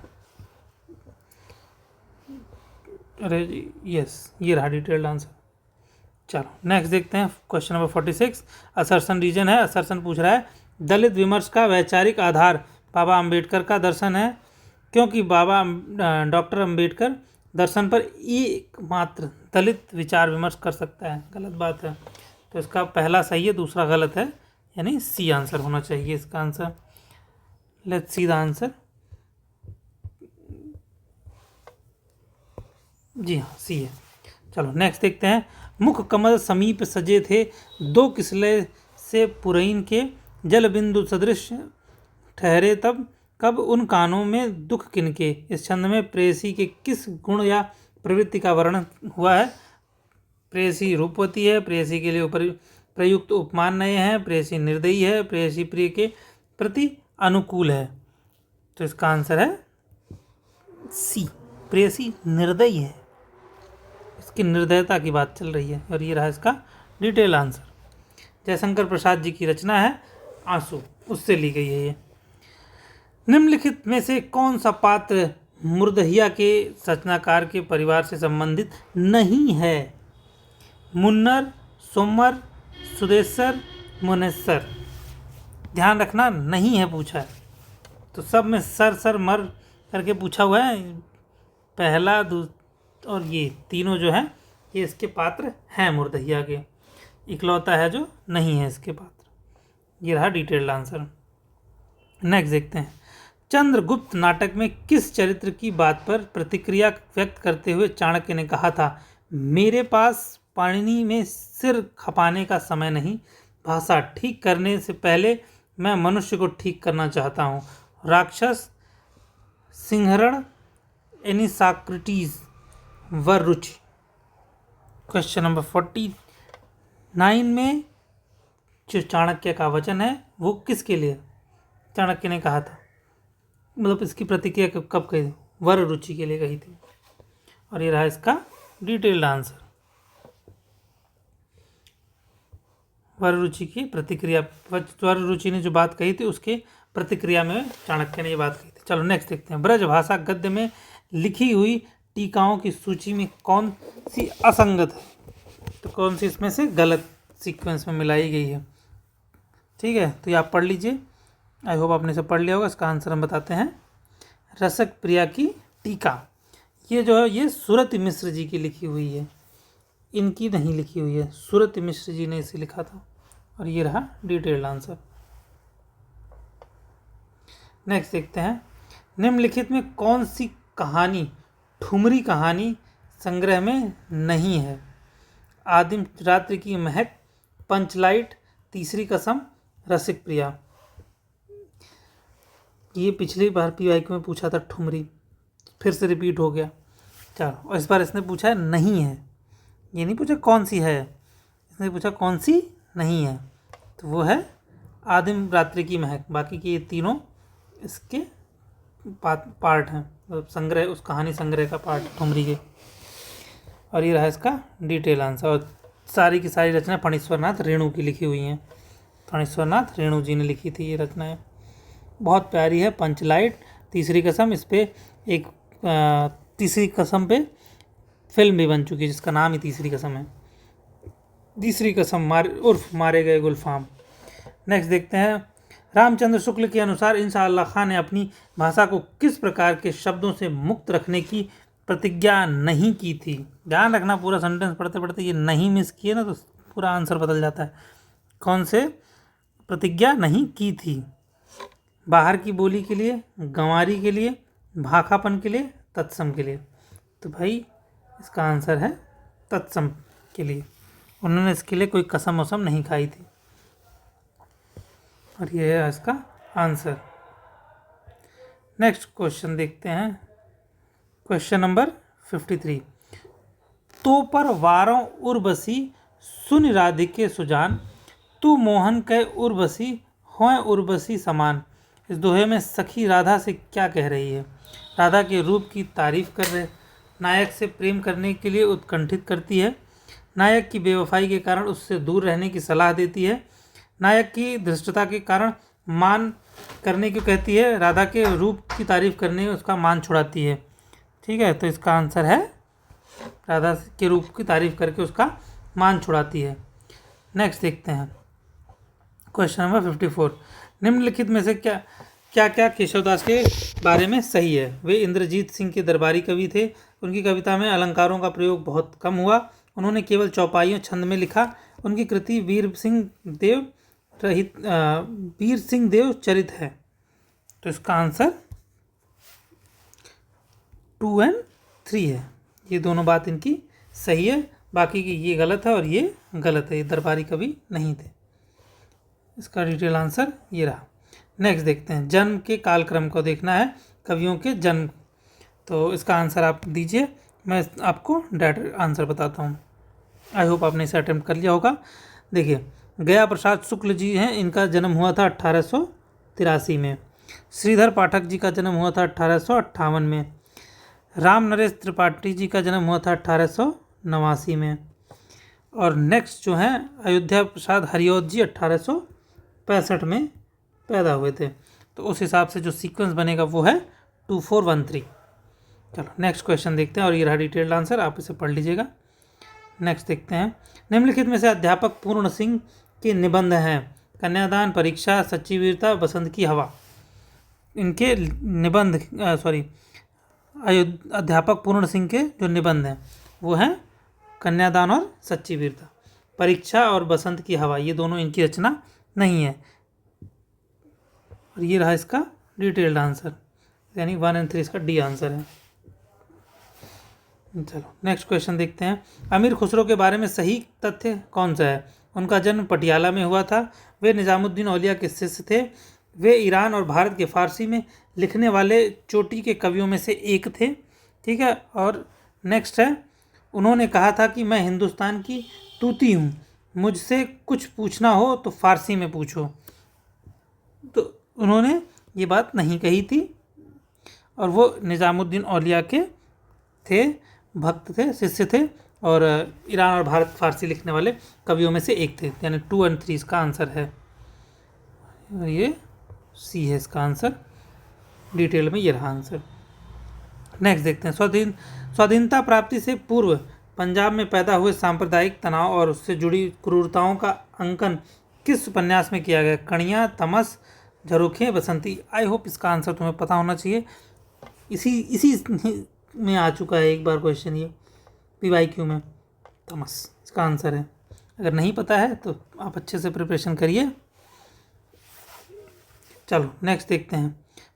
अरे यस, ये रहा डिटेल्ड आंसर। चलो नेक्स्ट देखते हैं क्वेश्चन नंबर 46। असर्सन रीजन है, असर्सन पूछ रहा है दलित विमर्श का वैचारिक आधार बाबा अंबेडकर का दर्शन है, क्योंकि डॉक्टर अंबेडकर दर्शन पर एकमात्र दलित विचार विमर्श कर सकता है। गलत बात है, तो इसका पहला सही है, दूसरा गलत है, यानी सी आंसर होना चाहिए इसका answer. Let's see the answer. जी हाँ, सी है। चलो नेक्स्ट देखते हैं। मुख कमल समीप सजे थे, दो किसले से पुरैन के, जल बिंदु सदृश ठहरे तब, कब उन कानों में दुख किनके। इस छंद में प्रेयसी के किस गुण या प्रवृत्ति का वर्णन हुआ है? प्रेयसी रूपवती है, प्रेयसी के लिए प्रयुक्त उपमान नए हैं, प्रेयसी निर्दयी है, प्रेयसी प्रिय के प्रति अनुकूल है। तो इसका आंसर है सी, प्रेयसी निर्दयी है, इसकी निर्दयता की बात चल रही है, और ये रहा इसका डिटेल आंसर। जयशंकर प्रसाद जी की रचना है आंसू, उससे ली गई है ये। निम्नलिखित में से कौन सा पात्र मुर्दहिया के रचनाकार के परिवार से संबंधित नहीं है? मुन्नर, सोमर, सुदेशर, मुनेसर। ध्यान रखना, नहीं है पूछा है, तो सब में सर मर करके पूछा हुआ है। पहला और ये तीनों जो हैं ये इसके पात्र हैं मुर्दहिया के, इकलौता है जो नहीं है इसके पात्र। ये रहा डिटेल्ड आंसर। नेक्स्ट देखते हैं। चंद्रगुप्त नाटक में किस चरित्र की बात पर प्रतिक्रिया व्यक्त करते हुए चाणक्य ने कहा था, मेरे पास पाणिनि में सिर खपाने का समय नहीं, भाषा ठीक करने से पहले मैं मनुष्य को ठीक करना चाहता हूँ। राक्षस, सिंहरण, एनिसाक्रिटीज, वररुचि। क्वेश्चन नंबर 49 में जो चाणक्य का वचन है वो किसके लिए चाणक्य ने कहा था, मतलब इसकी प्रतिक्रिया कब कही थी? वररुचि के लिए कही थी, और ये रहा इसका डिटेल्ड आंसर। वररुचि की प्रतिक्रिया, वररुचि ने जो बात कही थी उसके प्रतिक्रिया में चाणक्य ने ये बात कही थी। चलो नेक्स्ट देखते हैं। ब्रज भाषा गद्य में लिखी हुई टीकाओं की सूची में कौन सी असंगत है? तो कौन सी इसमें से गलत सीक्वेंस में मिलाई गई है? ठीक है, तो ये आप पढ़ लीजिए, आई होप आपने इसे पढ़ लिया होगा। इसका आंसर हम बताते हैं। रसक प्रिया की टीका, ये जो है ये सुरति मिश्र जी की लिखी हुई है, इनकी नहीं लिखी हुई है, सुरति मिश्र जी ने इसे लिखा था, और ये रहा डिटेल्ड आंसर। नेक्स्ट देखते हैं। निम्नलिखित में कौन सी कहानी ठुमरी कहानी संग्रह में नहीं है? आदिम रात्रि की महक, पंचलाइट, तीसरी कसम, रसिक प्रिया। ये पिछली बार PYQ में पूछा था ठुमरी, फिर से रिपीट हो गया। चलो, और इस बार इसने पूछा है नहीं है, ये नहीं पूछा कौन सी है, इसने पूछा कौन सी नहीं है, तो वो है आदिम रात्रि की महक। बाकी के ये तीनों इसके पार्ट हैं, मतलब संग्रह, उस कहानी संग्रह का पार्ट ठुमरी के, और ये रहा इसका डिटेल आंसर। और सारी की सारी रचना फणीश्वरनाथ रेणु की लिखी हुई हैं, फणीश्वरनाथ रेणु जी ने लिखी थी ये रचनाएं, बहुत प्यारी है। पंचलाइट, तीसरी कसम, इस पे एक तीसरी कसम पे फिल्म भी बन चुकी है जिसका नाम ही तीसरी कसम है। तीसरी कसम उर्फ मारे गए गुलफाम। नेक्स्ट देखते हैं। रामचंद्र शुक्ल के अनुसार इंशाअल्लाह खां ने अपनी भाषा को किस प्रकार के शब्दों से मुक्त रखने की प्रतिज्ञा नहीं की थी। ध्यान रखना, पूरा सेंटेंस पढ़ते पढ़ते ये नहीं मिस किए ना तो पूरा आंसर बदल जाता है। कौन से प्रतिज्ञा नहीं की थी? बाहर की बोली के लिए, गंवारी के लिए, भाखापन के लिए, तत्सम के लिए। तो भाई इसका आंसर है तत्सम के लिए। उन्होंने इसके लिए कोई कसम वसम नहीं खाई थी, और ये है इसका आंसर। नेक्स्ट क्वेश्चन देखते हैं, क्वेश्चन नंबर 53। तो पर वारों उर्वशी सुन राधिके सुजान, तू मोहन कै उर्वशी होय उर्वशी समान। इस दोहे में सखी राधा से क्या कह रही है? राधा के रूप की तारीफ कर रहे, नायक से प्रेम करने के लिए उत्कंठित करती है, नायक की बेवफाई के कारण उससे दूर रहने की सलाह देती है, नायक की धृष्टता के कारण मान करने को कहती है, राधा के रूप की तारीफ करने उसका मान छुड़ाती है। ठीक है, तो इसका आंसर है राधा के रूप की तारीफ करके उसका मान छुड़ाती है। नेक्स्ट देखते हैं, क्वेश्चन नंबर 54। निम्नलिखित में से क्या क्या क्या केशवदास के बारे में सही है? वे इंद्रजीत सिंह के दरबारी कवि थे। उनकी कविता में अलंकारों का प्रयोग बहुत कम हुआ। उन्होंने केवल चौपाइयों छंद में लिखा। उनकी कृति वीर सिंह देव चरित है। तो इसका आंसर 2 और 3 है। ये दोनों बात इनकी सही है, बाकी की ये गलत है और ये गलत है, ये दरबारी कवि नहीं थे। इसका डिटेल आंसर ये रहा। नेक्स्ट देखते हैं, जन्म के कालक्रम को देखना है, कवियों के जन्म। तो इसका आंसर आप दीजिए, मैं आपको डायरेक्ट आंसर बताता हूँ। आई होप आपने इसे अटेम्प्ट कर लिया होगा। देखिए, गया प्रसाद शुक्ल जी हैं, इनका जन्म हुआ था 1883 में। श्रीधर पाठक जी का जन्म हुआ था 1858 में। राम नरेश त्रिपाठी जी का जन्म हुआ था 1889 में। और नेक्स्ट जो हैं, अयोध्या प्रसाद हरिऔध जी 1865 में पैदा हुए थे। तो उस हिसाब से जो सीक्वेंस बनेगा वो है 2413। चलो नेक्स्ट क्वेश्चन देखते हैं, और ये रहा डिटेल्ड आंसर, आप इसे पढ़ लीजिएगा। नेक्स्ट देखते हैं, निम्नलिखित में से अध्यापक पूर्ण सिंह के निबंध हैं। कन्यादान, परीक्षा, सच्ची वीरता, बसंत की हवा। इनके निबंध अध्यापक पूर्ण सिंह के जो निबंध हैं वो हैं कन्यादान और सच्ची वीरता। परीक्षा और बसंत की हवा ये दोनों इनकी रचना नहीं है। और ये रहा इसका डिटेल्ड आंसर, यानी 1 और 3 इसका डी आंसर है। चलो नेक्स्ट क्वेश्चन देखते हैं, अमीर खुसरो के बारे में सही तथ्य कौन सा है? उनका जन्म पटियाला में हुआ था। वे निजामुद्दीन औलिया के शिष्य थे। वे ईरान और भारत के फारसी में लिखने वाले चोटी के कवियों में से एक थे। ठीक है, और नेक्स्ट है, उन्होंने कहा था कि मैं हिंदुस्तान की तूती हूँ, मुझसे कुछ पूछना हो तो फारसी में पूछो। तो उन्होंने ये बात नहीं कही थी, और वो निजामुद्दीन औलिया के थे, भक्त थे, शिष्य थे, और ईरान और भारत फारसी लिखने वाले कवियों में से एक थे। यानी 2 और 3 इसका आंसर है। ये सी है इसका आंसर, डिटेल में ये रहा आंसर। नेक्स्ट देखते हैं, स्वाधीनता प्राप्ति से पूर्व पंजाब में पैदा हुए सांप्रदायिक तनाव और उससे जुड़ी क्रूरताओं का अंकन किस उपन्यास में किया गया? कणियाँ, तमस, झरोखे, बसंती। आई होप इसका आंसर तुम्हें पता होना चाहिए, इसी में आ चुका है एक बार क्वेश्चन ये PYQ में। तमस इसका आंसर है। अगर नहीं पता है तो आप अच्छे से प्रिपरेशन करिए। चलो नेक्स्ट देखते हैं,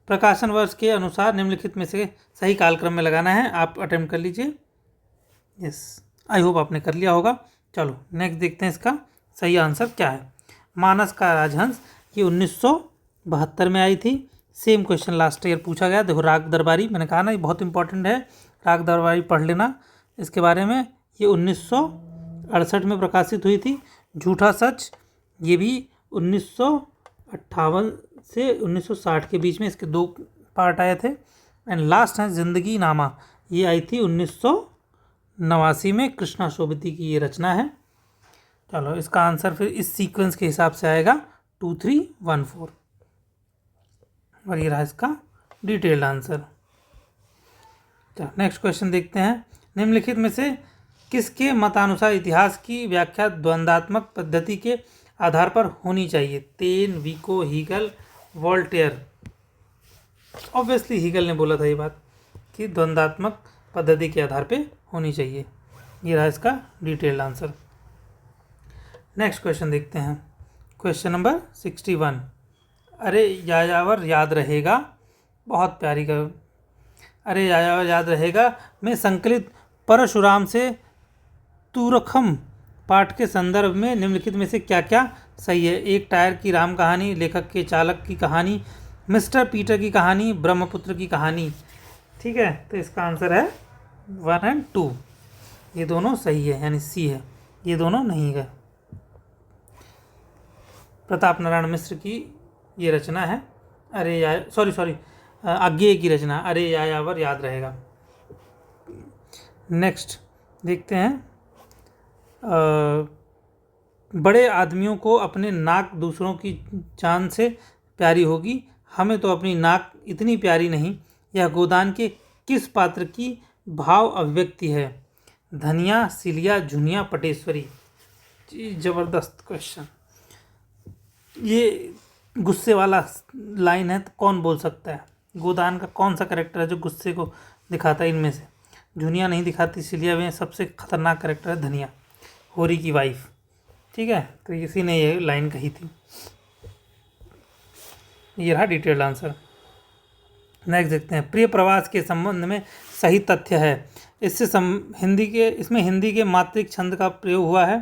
प्रकाशन वर्ष के अनुसार निम्नलिखित में से सही कालक्रम में लगाना है, आप अटेम्प्ट कर लीजिए। यस, आई होप आपने कर लिया होगा। चलो नेक्स्ट देखते हैं इसका सही आंसर क्या है। मानस का राजहंस ये 1972 में आई थी। सेम क्वेश्चन लास्ट ईयर पूछा गया। देखो, राग दरबारी, मैंने कहा ना ये बहुत इंपॉर्टेंट है, राग दरबारी पढ़ लेना इसके बारे में। ये 1968 में प्रकाशित हुई थी। झूठा सच ये भी 1958 से 1960 के बीच में इसके 2 पार्ट आए थे। एंड लास्ट है जिंदगी नामा, ये आई थी 1989 में। कृष्णा शोभिती की ये रचना है। चलो इसका आंसर फिर इस सीक्वेंस के हिसाब से आएगा 2, 3, 1, 4, और ये रहा इसका डिटेल्ड आंसर। चलो नेक्स्ट क्वेश्चन देखते हैं, निम्नलिखित में से किसके मतानुसार इतिहास की व्याख्या द्वंद्वात्मक पद्धति के आधार पर होनी चाहिए? Taine, Vico, Hegel, Voltaire. Obviously Hegel ने बोला था ये बात कि द्वंद्वात्मक पद्धति के आधार पे होनी चाहिए। ये रहा इसका डिटेल्ड आंसर। नेक्स्ट क्वेश्चन देखते हैं, क्वेश्चन नंबर 61। अरे यायावर याद रहेगा, बहुत प्यारी का, अरे यायावर याद रहेगा में संकलित परशुराम से तुरखम पाठ के संदर्भ में निम्नलिखित में से क्या क्या सही है? एक टायर की राम कहानी, लेखक के चालक की कहानी, मिस्टर पीटर की कहानी, ब्रह्मपुत्र की कहानी। ठीक है, तो इसका आंसर है 1 और 2। ये दोनों सही है, यानी सी है, ये दोनों नहीं है। प्रताप नारायण मिश्र की ये रचना है, अरे या सॉरी आज्ञेय की रचना, अरे यायावर याद रहेगा। नेक्स्ट देखते हैं, बड़े आदमियों को अपने नाक दूसरों की जान से प्यारी होगी, हमें तो अपनी नाक इतनी प्यारी नहीं। यह गोदान के किस पात्र की भाव अभिव्यक्ति है? धनिया, सिलिया, झुनिया, पटेश्वरी। जी जबरदस्त क्वेश्चन। ये गुस्से वाला लाइन है, तो कौन बोल सकता है? गोदान का कौन सा करेक्टर है जो गुस्से को दिखाता है इनमें से? झुनिया नहीं दिखाती, सिलिया में सबसे खतरनाक करेक्टर है धनिया, होरी की वाइफ। ठीक है, तो इसी ने ये लाइन कही थी। ये रहा डिटेल्ड आंसर। नेक्स्ट देखते हैं, प्रिय प्रवास के संबंध में सही तथ्य है। इसमें हिंदी के मात्रिक छंद का प्रयोग हुआ है।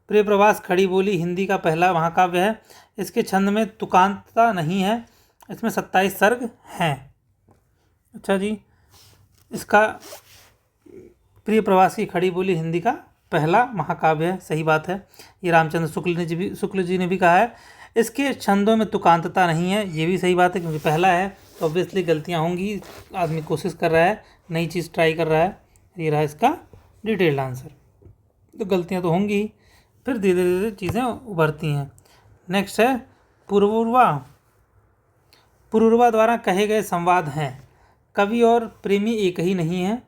प्रिय प्रवास खड़ी बोली हिंदी का पहला महाकाव्य है। इसके छंद में तुकांतता नहीं है। इसमें 27 सर्ग हैं। अच्छा जी, इसका प्रिय प्रवास की खड़ी बोली हिंदी का पहला महाकाव्य है, सही बात है। ये रामचंद्र शुक्ल जी ने भी कहा है। इसके छंदों में तुकांतता नहीं है, ये भी सही बात है, क्योंकि पहला है तो ऑब्वियसली गलतियाँ होंगी। आदमी कोशिश कर रहा है, नई चीज़ ट्राई कर रहा है। ये रहा इसका डिटेल्ड आंसर। तो गलतियाँ तो होंगी ही, फिर धीरे धीरे चीज़ें उभरती हैं। नेक्स्ट है, पुरूरवा द्वारा कहे गए संवाद हैं। कवि और प्रेमी एक ही नहीं है।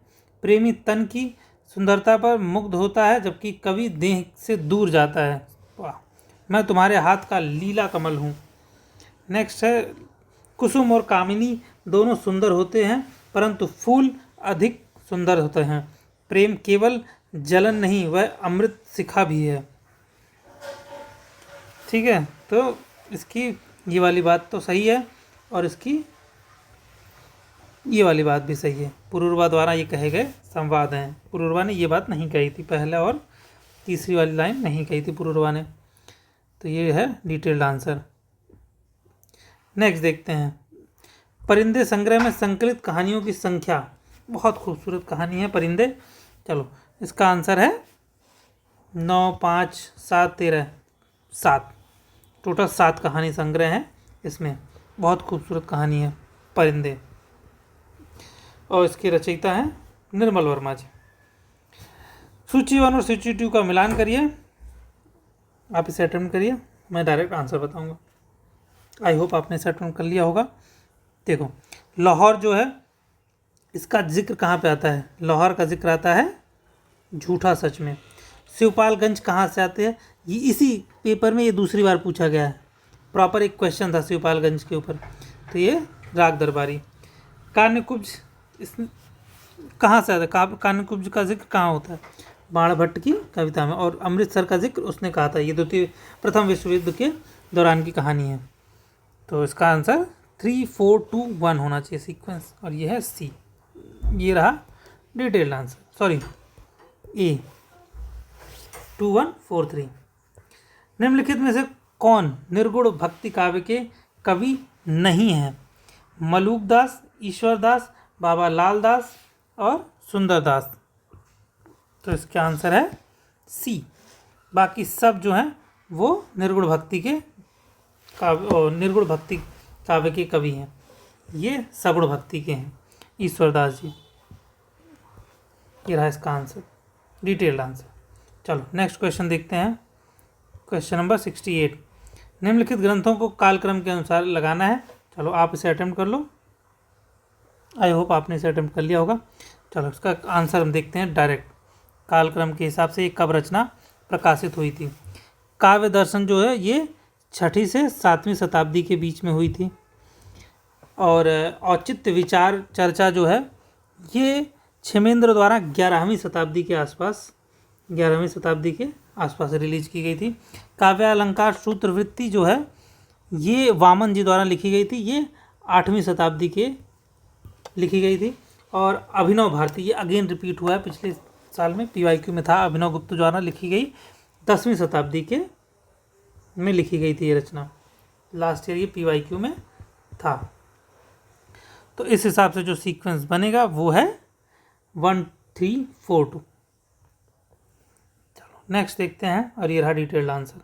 प्रेमी तन की सुंदरता पर मुग्ध होता है, जबकि कवि देह से दूर जाता है। वाह, मैं तुम्हारे हाथ का लीला कमल हूँ। नेक्स्ट है, कुसुम और कामिनी दोनों सुंदर होते हैं, परंतु फूल अधिक सुंदर होते हैं। प्रेम केवल जलन नहीं, वह अमृत शिखा भी है। ठीक है, तो इसकी ये वाली बात तो सही है, और इसकी ये वाली बात भी सही है। पुरूरवा द्वारा ये कहे गए संवाद हैं। पुरूरवा ने ये बात नहीं कही थी, पहले और तीसरी वाली लाइन नहीं कही थी पुरूरवा ने। तो ये है डिटेल्ड आंसर। नेक्स्ट देखते हैं, परिंदे संग्रह में संकलित कहानियों की संख्या। बहुत खूबसूरत कहानी है परिंदे। चलो, इसका आंसर है 9, 5, 7, 13, 7। टोटल 7 कहानी संग्रह हैं इसमें। बहुत खूबसूरत कहानी है परिंदे, और इसके रचयिता हैं निर्मल वर्मा जी। सूची 1 और सूची 2 का मिलान करिए, आप इसे अटेम्प्ट करिए, मैं डायरेक्ट आंसर बताऊंगा। आई होप आपने इसे अटेम्प्ट कर लिया होगा। देखो, लाहौर जो है, इसका जिक्र कहाँ पे आता है? लाहौर का जिक्र आता है झूठा सच में। शिवपालगंज कहाँ से आते हैं? ये इसी पेपर में ये दूसरी बार पूछा गया है। प्रॉपर एक क्वेश्चन था शिवपालगंज के ऊपर। तो ये राग दरबारी। कान्यकुब्ज इस कहाँ से आता है? कान्यकुब्ज का जिक्र कहाँ होता है? बाण भट्ट की कविता में। और अमृतसर का जिक्र उसने कहा था, ये प्रथम विश्व युद्ध के दौरान की कहानी है। तो इसका आंसर 3, 4, 2, 1 होना चाहिए सीक्वेंस, और ये है सी। ये रहा डिटेल्ड आंसर, सॉरी ए 2, 1, 4, 3। निम्नलिखित में से कौन निर्गुण भक्ति काव्य के कवि नहीं है? मलूकदास, ईश्वरदास, बाबा लाल दास और सुंदरदास। तो इसका आंसर है सी। बाकी सब जो हैं वो निर्गुण भक्ति काव्य के कवि हैं। ये सगुण भक्ति के हैं, ईश्वरदास जी। ये रहा इसका आंसर, डिटेल्ड आंसर। चलो नेक्स्ट क्वेश्चन देखते हैं, क्वेश्चन नंबर 68। निम्नलिखित ग्रंथों को कालक्रम के अनुसार लगाना है। चलो आप इसे अटेम्प्ट कर लो। आई होप आपने इसे अटेम्प्ट कर लिया होगा। चलो इसका आंसर हम देखते हैं डायरेक्ट। कालक्रम के हिसाब से ये कब रचना प्रकाशित हुई थी? काव्य दर्शन जो है ये 6वीं से 7वीं शताब्दी के बीच में हुई थी। और औचित्य विचार चर्चा जो है ये क्षेमेंद्र द्वारा 11वीं शताब्दी के आसपास रिलीज की गई थी। काव्यालंकार सूत्रवृत्ति जो है ये वामन जी द्वारा लिखी गई थी, ये 8वीं शताब्दी के लिखी गई थी। और अभिनव भारती, ये अगेन रिपीट हुआ है, पिछले साल में PYQ में था, अभिनव गुप्त द्वारा लिखी गई 10वीं शताब्दी के में लिखी गई थी ये रचना। लास्ट ईयर ये PYQ में था। तो इस हिसाब से जो सीक्वेंस बनेगा वो है 1 3 4 2। चलो नेक्स्ट देखते हैं, और ये रहा डिटेल्ड आंसर।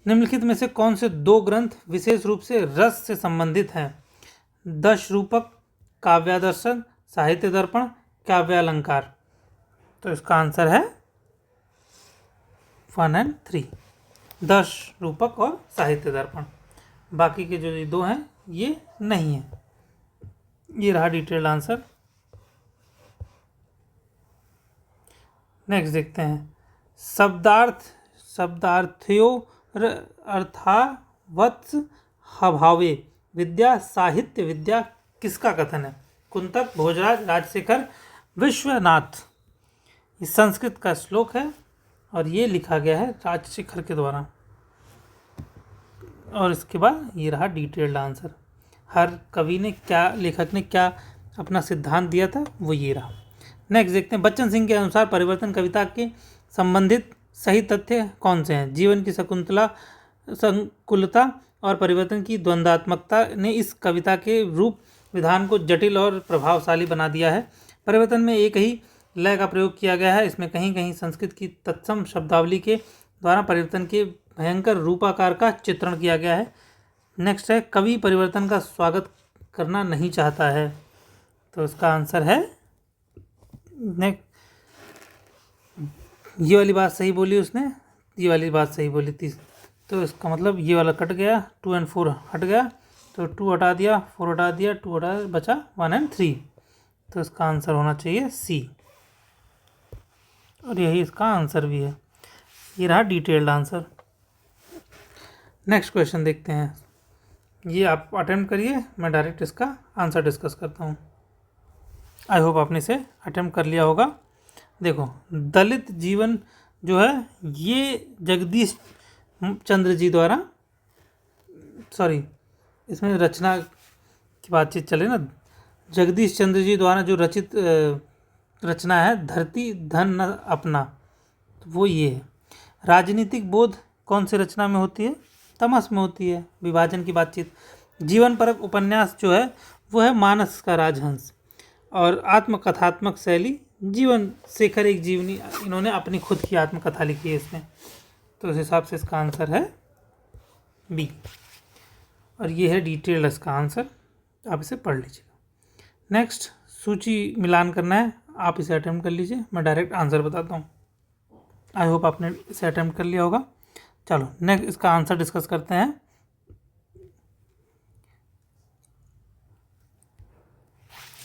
निम्नलिखित में से कौन से 2 ग्रंथ विशेष रूप से रस से संबंधित हैं? दश रूपक, काव्यादर्शन, साहित्य दर्पण, काव्यालंकार। तो इसका आंसर है 1 और 3, दश रूपक और साहित्य दर्पण। बाकी के जो ये 2 हैं ये नहीं है। ये रहा डिटेल्ड आंसर। नेक्स्ट देखते हैं, शब्दार्थयो अर्थावत्स हभावे विद्या साहित्य विद्या किसका कथन है? कुंतक, भोजराज, राजशेखर, विश्वनाथ। ये संस्कृत का श्लोक है और ये लिखा गया है राजशेखर के द्वारा। और इसके बाद ये रहा डिटेल्ड आंसर। हर कवि ने क्या, लेखक ने क्या अपना सिद्धांत दिया था वो ये रहा। नेक्स्ट देखते हैं, बच्चन सिंह के अनुसार परिवर्तन कविता के संबंधित सही तथ्य कौन से हैं? जीवन की संकुलता और परिवर्तन की द्वंद्वात्मकता ने इस कविता के रूप विधान को जटिल और प्रभावशाली बना दिया है। परिवर्तन में एक ही लय का प्रयोग किया गया है। इसमें कहीं कहीं संस्कृत की तत्सम शब्दावली के द्वारा परिवर्तन के भयंकर रूपाकार का चित्रण किया गया है। नेक्स्ट है, कवि परिवर्तन का स्वागत करना नहीं चाहता है। तो इसका आंसर है नेक्स्ट, ये वाली बात सही बोली उसने, ये वाली बात सही बोली थी। तो इसका मतलब ये वाला कट गया, 2 और 4 हट गया, तो 2 हटा दिया, 4 हटा दिया, 2 हटा, बचा 1 और 3। तो इसका आंसर होना चाहिए C, और यही इसका आंसर भी है। ये रहा डिटेल्ड आंसर। नेक्स्ट क्वेश्चन देखते हैं, ये आप अटेम्प्ट करिए, मैं डायरेक्ट इसका आंसर डिस्कस करता हूँ। आई होप आपने इसे अटेम्प्ट कर लिया होगा। देखो, दलित जीवन जो है ये जगदीश चंद्र जी द्वारा, सॉरी इसमें रचना की बातचीत चले ना, जगदीश चंद्र जी द्वारा जो रचित रचना है धरती धन न अपना, तो वो ये है। राजनीतिक बोध कौन सी रचना में होती है? तमस में होती है, विभाजन की बातचीत। जीवन परक उपन्यास जो है वो है मानस का राजहंस। और आत्मकथात्मक शैली जीवन शेखर एक जीवनी, इन्होंने अपनी खुद की आत्मकथा लिखी है इसमें। तो उस हिसाब से इसका आंसर है B, और ये है डिटेल इसका आंसर, आप इसे पढ़ लीजिएगा। नेक्स्ट, सूची मिलान करना है, आप इसे अटेम्प्ट कर लीजिए, मैं डायरेक्ट आंसर बताता हूँ। आई होप आपने इसे अटेम्प्ट कर लिया होगा। चलो नेक्स्ट इसका आंसर डिस्कस करते हैं।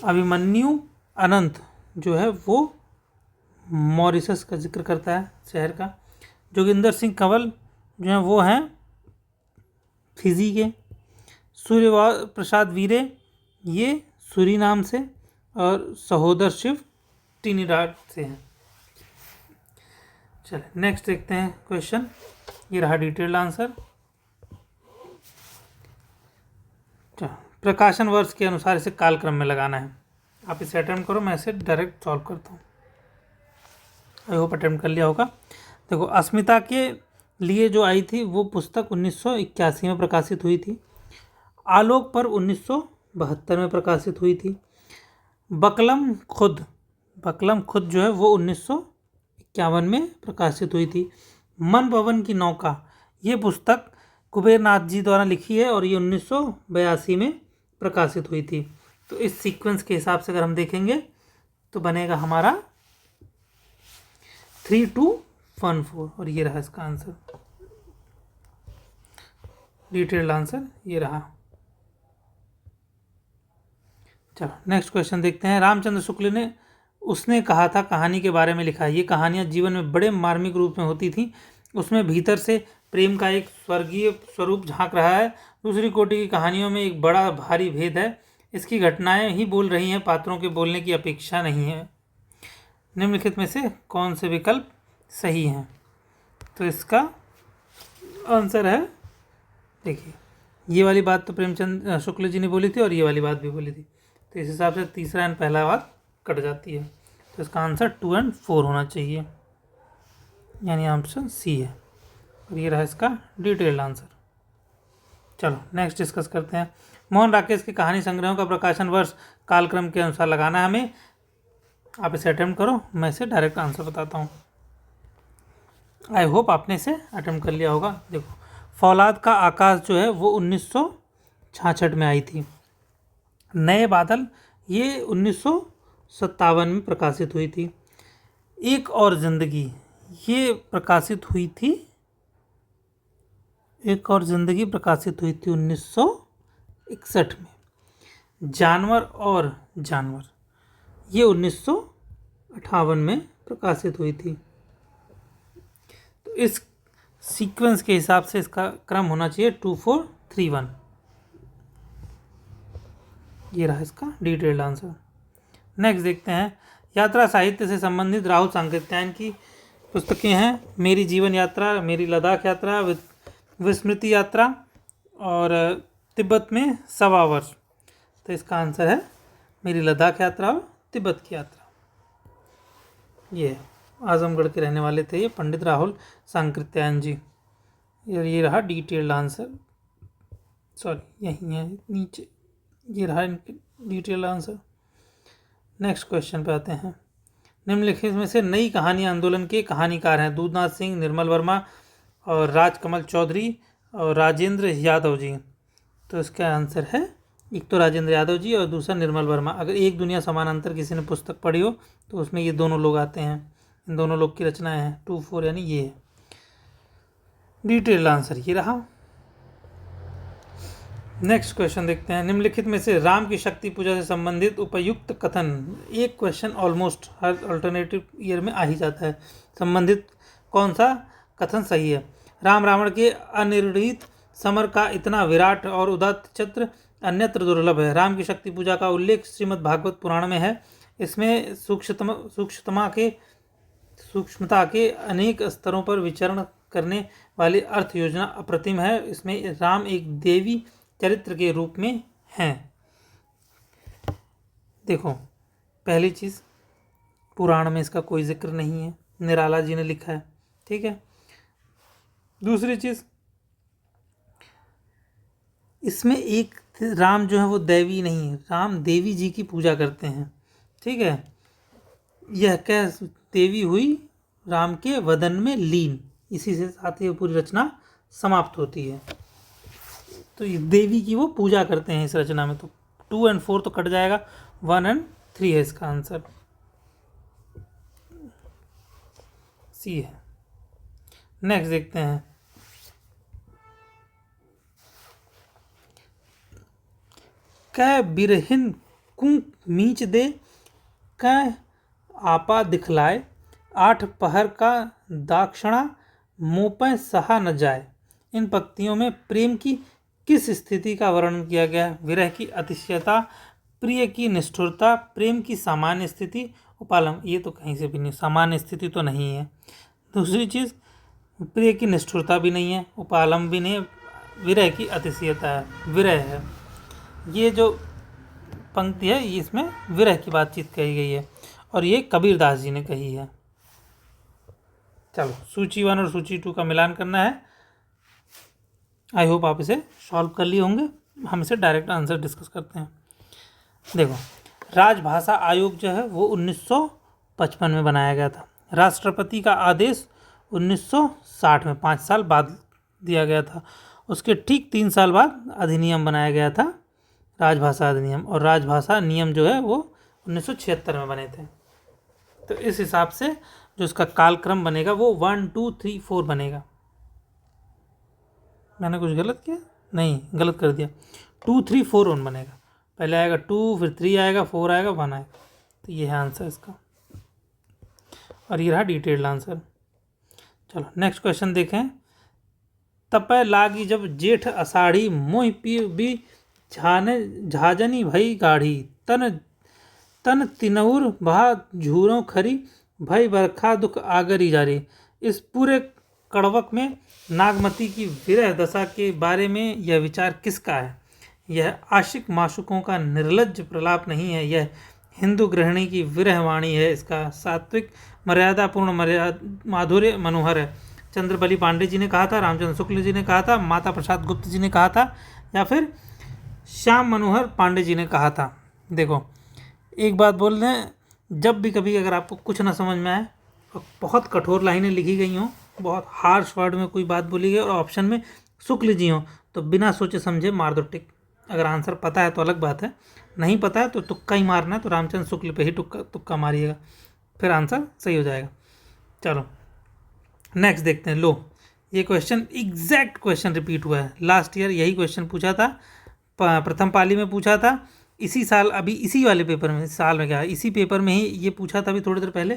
अभिमन्यु अनंत जो है वो मॉरिशस का जिक्र करता है, शहर का। जोगिंदर सिंह कंवल जो हैं वो हैं फिजी के। सूर्य प्रसाद वीरे ये सूरीनाम से, और सहोदर शिव ट्रिनिडाड से हैं। चलिए नेक्स्ट देखते हैं क्वेश्चन, ये रहा डिटेल्ड आंसर। प्रकाशन वर्ष के अनुसार इसे कालक्रम में लगाना है। आप इसे अटेम्प्ट करो, मैं इसे डायरेक्ट सॉल्व करता हूँ। आई होप अटेम्प्ट कर लिया होगा। देखो, अस्मिता के लिए जो आई थी वो पुस्तक 1981 में प्रकाशित हुई थी। आलोक पर 1972 में प्रकाशित हुई थी। बकलम खुद जो है वो 1951 में प्रकाशित हुई थी। मन भवन की नौका, ये पुस्तक कुबेरनाथ जी द्वारा लिखी है और ये 1982 में प्रकाशित हुई थी। तो इस सीक्वेंस के हिसाब से अगर हम देखेंगे तो बनेगा हमारा 3 2 1 4, और ये रहा इसका आंसर, डिटेल्ड आंसर ये रहा। चलो नेक्स्ट क्वेश्चन देखते हैं। रामचंद्र शुक्ल ने उसने कहा था कहानी के बारे में लिखा है। ये कहानियाँ जीवन में बड़े मार्मिक रूप में होती थी। उसमें भीतर से प्रेम का एक स्वर्गीय स्वरूप झांक रहा है। दूसरी कोटि की कहानियों में एक बड़ा भारी भेद है। इसकी घटनाएं ही बोल रही हैं, पात्रों के बोलने की अपेक्षा नहीं है। निम्नलिखित में से कौन से विकल्प सही हैं? तो इसका आंसर है, देखिए, ये वाली बात तो प्रेमचंद शुक्ल जी ने बोली थी और ये वाली बात भी बोली थी, तो इस हिसाब से तीसरा एंड पहला बात कट जाती है। तो इसका आंसर 2 और 4 होना चाहिए, यानी ऑप्शन सी है। और ये रहा इसका डिटेल्ड आंसर। चलो नेक्स्ट डिस्कस करते हैं। मोहन राकेश की कहानी संग्रहों का प्रकाशन वर्ष कालक्रम के अनुसार लगाना है हमें। आप इसे अटेम्प्ट करो, मैं इसे डायरेक्ट आंसर बताता हूँ। आई होप आपने इसे अटेम्प्ट कर लिया होगा। देखो, फौलाद का आकाश जो है वो 1966 में आई थी। नए बादल ये 1957 में प्रकाशित हुई थी। एक और जिंदगी ये प्रकाशित हुई थी, एक और जिंदगी प्रकाशित हुई थी 1961 में। जानवर और जानवर ये 1958 में प्रकाशित हुई थी। तो इस सीक्वेंस के हिसाब से इसका क्रम होना चाहिए 2, 4, 3, 1। ये रहा इसका डिटेल्ड आंसर। नेक्स्ट देखते हैं, यात्रा साहित्य से संबंधित राहुल सांकृत्यायन की पुस्तकें हैं। मेरी जीवन यात्रा, मेरी लद्दाख यात्रा, विस्मृति यात्रा और तिब्बत में 1.25 वर्ष। तो इसका आंसर है मेरी लद्दाख यात्रा और तिब्बत की यात्रा। ये आजमगढ़ के रहने वाले थे ये पंडित राहुल सांकृत्यायन जी। ये रहा डिटेल्ड आंसर, सॉरी यहीं है नीचे, ये रहा डिटेल्ड आंसर। नेक्स्ट क्वेश्चन पे आते हैं। निम्नलिखित में से नई कहानी आंदोलन के कहानीकार हैं दूधनाथ सिंह, निर्मल वर्मा और राजकमल चौधरी और राजेंद्र यादव जी। तो इसका आंसर है, एक तो राजेंद्र यादव जी और दूसरा निर्मल वर्मा। अगर एक दुनिया समानांतर किसी ने पुस्तक पढ़ी हो तो उसमें ये दोनों लोग आते हैं। इन दोनों लोग की रचनाएं हैं। 2, 4 यानी ये है। डिटेल्ड आंसर ये रहा। नेक्स्ट क्वेश्चन देखते हैं। निम्नलिखित में से राम की शक्ति पूजा से संबंधित उपयुक्त कथन, एक क्वेश्चन ऑलमोस्ट हर अल्टरनेटिव ईयर में आ ही जाता है, संबंधित कौन सा कथन सही है? राम रावण के अनिर्णित समर का इतना विराट और उदात्त चित्र अन्यत्र दुर्लभ है। राम की शक्ति पूजा का उल्लेख श्रीमद् भागवत पुराण में है। इसमें सूक्ष्मता के अनेक स्तरों पर विचरण करने वाली अर्थ योजना अप्रतिम है। इसमें राम एक देवी चरित्र के रूप में हैं। देखो, पहली चीज़, पुराण में इसका कोई जिक्र नहीं है, निराला जी ने लिखा है, ठीक है। दूसरी चीज़, इसमें एक राम जो है वो दैवी नहीं है, राम देवी जी की पूजा करते हैं, ठीक है। यह क्या देवी हुई? राम के वदन में लीन। इसी से साथ ही पूरी रचना समाप्त होती है। तो ये देवी की वो पूजा करते हैं इस रचना में। तो 2 और 4 तो कट जाएगा, 1 और 3 है इसका आंसर, सी है। नेक्स्ट देखते हैं। कै बिरहिन कुंक मीच दे, कै आपा दिखलाए, 8 पहर का दाक्षिणा, मोपे सहा न जाए। इन पंक्तियों में प्रेम की किस स्थिति का वर्णन किया गया है? विरह की अतिशयता, प्रिय की निष्ठुरता, प्रेम की सामान्य स्थिति, उपालम। ये तो कहीं से भी नहीं, सामान्य स्थिति तो नहीं है। दूसरी चीज़, प्रिय की निष्ठुरता भी नहीं है, उपालम भी नहीं, विरह की अतिशयता है, विरह है। ये जो पंक्ति है इसमें विरह की बातचीत कही गई है और ये कबीरदास जी ने कही है। चलो, सूची 1 और सूची 2 का मिलान करना है। आई होप आप इसे सॉल्व कर लिए होंगे। हम इसे डायरेक्ट आंसर डिस्कस करते हैं। देखो, राजभाषा आयोग जो है वो 1955 में बनाया गया था। राष्ट्रपति का आदेश 1960 में 5 साल बाद दिया गया था। उसके ठीक 3 साल बाद अधिनियम बनाया गया था, राजभाषा अधिनियम। और राजभाषा नियम जो है वो 1976 में बने थे। तो इस हिसाब से जो इसका कालक्रम बनेगा वो 1, 2, 3, 4 बनेगा। मैंने कुछ गलत किया? नहीं, गलत कर दिया। 2, 3, 4, 1 बनेगा। पहले आएगा 2, फिर 3 आएगा, 4 आएगा, 1 आएगा। तो ये है आंसर इसका। और ये रहा डिटेल्ड आंसर। चलो नेक्स्ट क्वेश्चन देखें। तपय लागी जब जेठ अषाढ़ी, मोहि पी भी झाजनी भई गाढ़ी, तन तन तिनउर भा झूरों खरी, भई बरखा दुख आगरी जारी। इस पूरे कड़वक में नागमती की विरह दशा के बारे में यह विचार किसका है? यह आशिक माशुकों का निर्लज्ज प्रलाप नहीं है, यह हिंदू गृहिणी की विरह वाणी है। इसका सात्विक मर्यादापूर्ण माधुर्य मनोहर है। चंद्रबली पांडे जी ने कहा था, रामचंद्र शुक्ल जी ने कहा था, माता प्रसाद गुप्त जी ने कहा था, या फिर श्याम मनोहर पांडे जी ने कहा था। देखो एक बात बोल दें, जब भी कभी अगर आपको कुछ ना समझ में आए और बहुत कठोर लाइनें लिखी गई हों, बहुत हार्श वर्ड में कोई बात बोली गई और ऑप्शन में शुक्ल जी हों, तो बिना सोचे समझे मार दो टिक। अगर आंसर पता है तो अलग बात है, नहीं पता है तो तुक्का ही मारना है, तो रामचंद्र शुक्ल पे ही तुक्का मारिएगा, फिर आंसर सही हो जाएगा। चलो नेक्स्ट देखते हैं। लो ये क्वेश्चन एग्जैक्ट क्वेश्चन रिपीट हुआ है, लास्ट ईयर यही क्वेश्चन पूछा था, प्रथम पाली में पूछा था, इसी साल अभी इसी वाले पेपर में, साल में क्या इसी पेपर में ही ये पूछा था अभी थोड़ी देर पहले,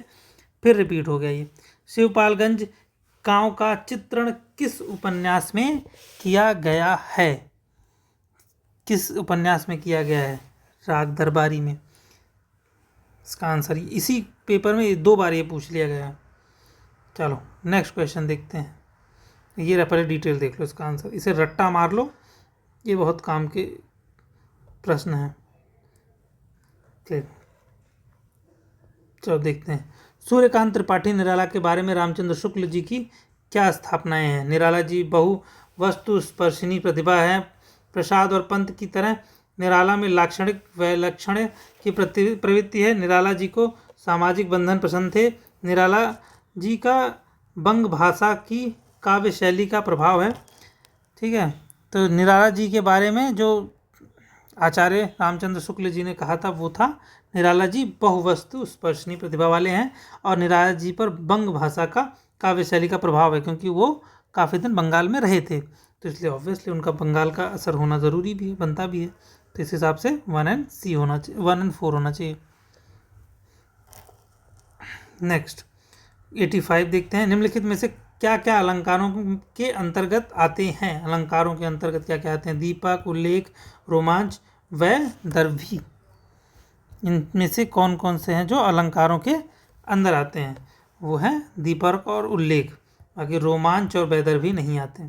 फिर रिपीट हो गया ये। शिवपालगंज गांव का चित्रण किस उपन्यास में किया गया है? किस उपन्यास में किया गया है? राग दरबारी में। इसका आंसर इसी पेपर में 2 बार ये पूछ लिया गया है। चलो नेक्स्ट क्वेश्चन देखते हैं। ये रहा, पहले डिटेल देख लो इसका आंसर, इसे रट्टा मार लो, ये बहुत काम के प्रश्न है। चलो देखते हैं। सूर्यकांत त्रिपाठी निराला के बारे में रामचंद्र शुक्ल जी की क्या स्थापनाएं हैं? निराला जी बहु वस्तु स्पर्शिनी प्रतिभा है। प्रसाद और पंत की तरह निराला में लाक्षणिक वैलक्षण्य की प्रवृत्ति है। निराला जी को सामाजिक बंधन पसंद थे। निराला जी का बंग भाषा की काव्य शैली का प्रभाव है। ठीक है, तो निराला जी के बारे में जो आचार्य रामचंद्र शुक्ल जी ने कहा था वो था, निराला जी बहुवस्तु स्पर्शनी प्रतिभा वाले हैं और निराला जी पर बंग भाषा का काव्य शैली का प्रभाव है, क्योंकि वो काफ़ी दिन बंगाल में रहे थे, तो इसलिए ऑब्वियसली उनका बंगाल का असर होना ज़रूरी भी है, बनता भी है। तो इस हिसाब से 1 और C होना चाहिए, 1 और 4 होना चाहिए। नेक्स्ट 85 देखते हैं। निम्नलिखित में से क्या क्या अलंकारों के अंतर्गत आते हैं? अलंकारों के अंतर्गत क्या क्या आते हैं? दीपक, उल्लेख, रोमांच व दर्भी। इनमें से कौन कौन से हैं जो अलंकारों के अंदर आते हैं? वो है दीपक और उल्लेख, बाकी रोमांच और वैदर्भी नहीं आते।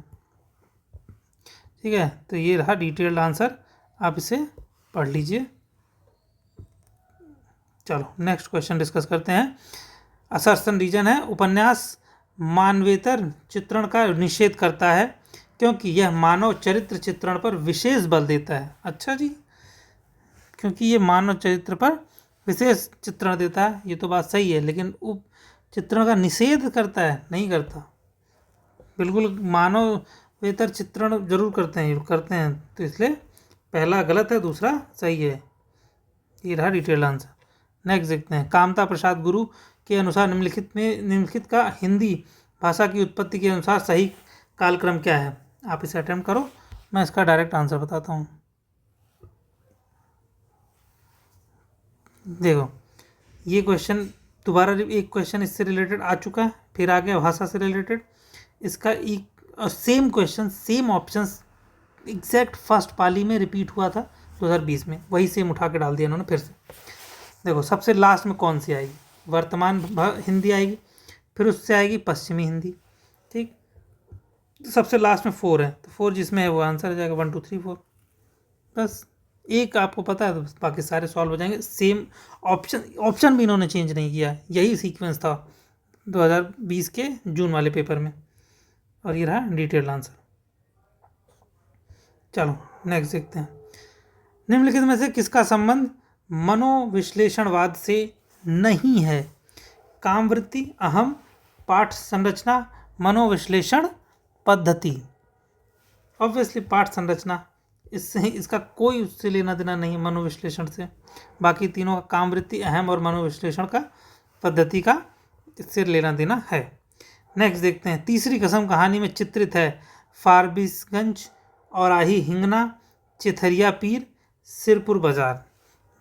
ठीक है, तो ये रहा डिटेल्ड आंसर, आप इसे पढ़ लीजिए। चलो नेक्स्ट क्वेश्चन डिस्कस करते हैं। असर्सन रीजन है, उपन्यास मानवेतर चित्रण का निषेध करता है क्योंकि यह मानव चरित्र चित्रण पर विशेष बल देता है। अच्छा जी, क्योंकि ये मानव चरित्र पर विशेष चित्रण देता है, ये तो बात सही है, लेकिन उप चित्रण का निषेध करता है? नहीं करता, बिल्कुल मानवेतर चित्रण जरूर करते हैं, तो इसलिए पहला गलत है, दूसरा सही है। ये रहा डिटेल्ड आंसर। नेक्स्ट देखते हैं। कामता प्रसाद गुरु के अनुसार निम्नलिखित का हिंदी भाषा की उत्पत्ति के अनुसार सही कालक्रम क्या है? आप इसे अटेम्प्ट करो, मैं इसका डायरेक्ट आंसर बताता हूँ। देखो ये क्वेश्चन दोबारा एक क्वेश्चन इससे रिलेटेड आ चुका है, फिर आ गया भाषा से रिलेटेड। इसका एक same question, same options exact first पाली में रिपीट हुआ था 2020 में, वही सेम उठा के डाल दिया इन्होंने फिर से। देखो सबसे लास्ट में कौन सी आएगी? वर्तमान हिंदी आएगी, फिर उससे आएगी पश्चिमी हिंदी। ठीक, तो सबसे लास्ट में 4 है, तो 4 जिसमें है वो आंसर हो जाएगा 1 2 3 4। बस एक आपको पता है तो बाकी सारे सॉल्व हो जाएंगे। सेम ऑप्शन भी इन्होंने चेंज नहीं किया, यही सीक्वेंस था 2020 के जून वाले पेपर में, और ये रहा डिटेल्ड आंसर। चलो नेक्स्ट देखते हैं। निम्नलिखित में से किसका संबंध मनोविश्लेषणवाद से नहीं है? कामवृत्ति, अहम, पाठ संरचना, मनोविश्लेषण पद्धति। ऑब्वियसली पाठ संरचना, इससे इसका कोई उससे लेना देना नहीं है मनोविश्लेषण से। बाकी तीनों का कामवृत्ति, अहम और मनोविश्लेषण का पद्धति का इससे लेना देना है। नेक्स्ट देखते हैं। तीसरी कसम कहानी में चित्रित है फारबिसगंज और आही हिंगना, चिथरिया पीर, सिरपुर बाजार।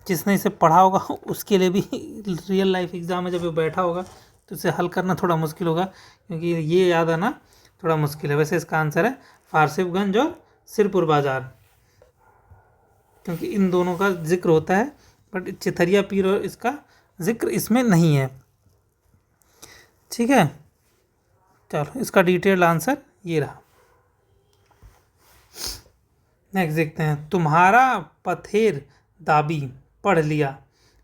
जिसने इसे पढ़ा होगा उसके लिए भी रियल लाइफ एग्जाम में जब वो बैठा होगा तो इसे हल करना थोड़ा मुश्किल होगा, क्योंकि ये याद आना थोड़ा मुश्किल है। वैसे इसका आंसर है फारसिफगंज और सिरपुर बाजार, क्योंकि इन दोनों का जिक्र होता है, बट चिथरिया पीर और इसका जिक्र इसमें नहीं है। ठीक है, चलो इसका डिटेल्ड आंसर ये रहा। नेक्स्ट देखते हैं, तुम्हारा पथेर दाबी पढ़ लिया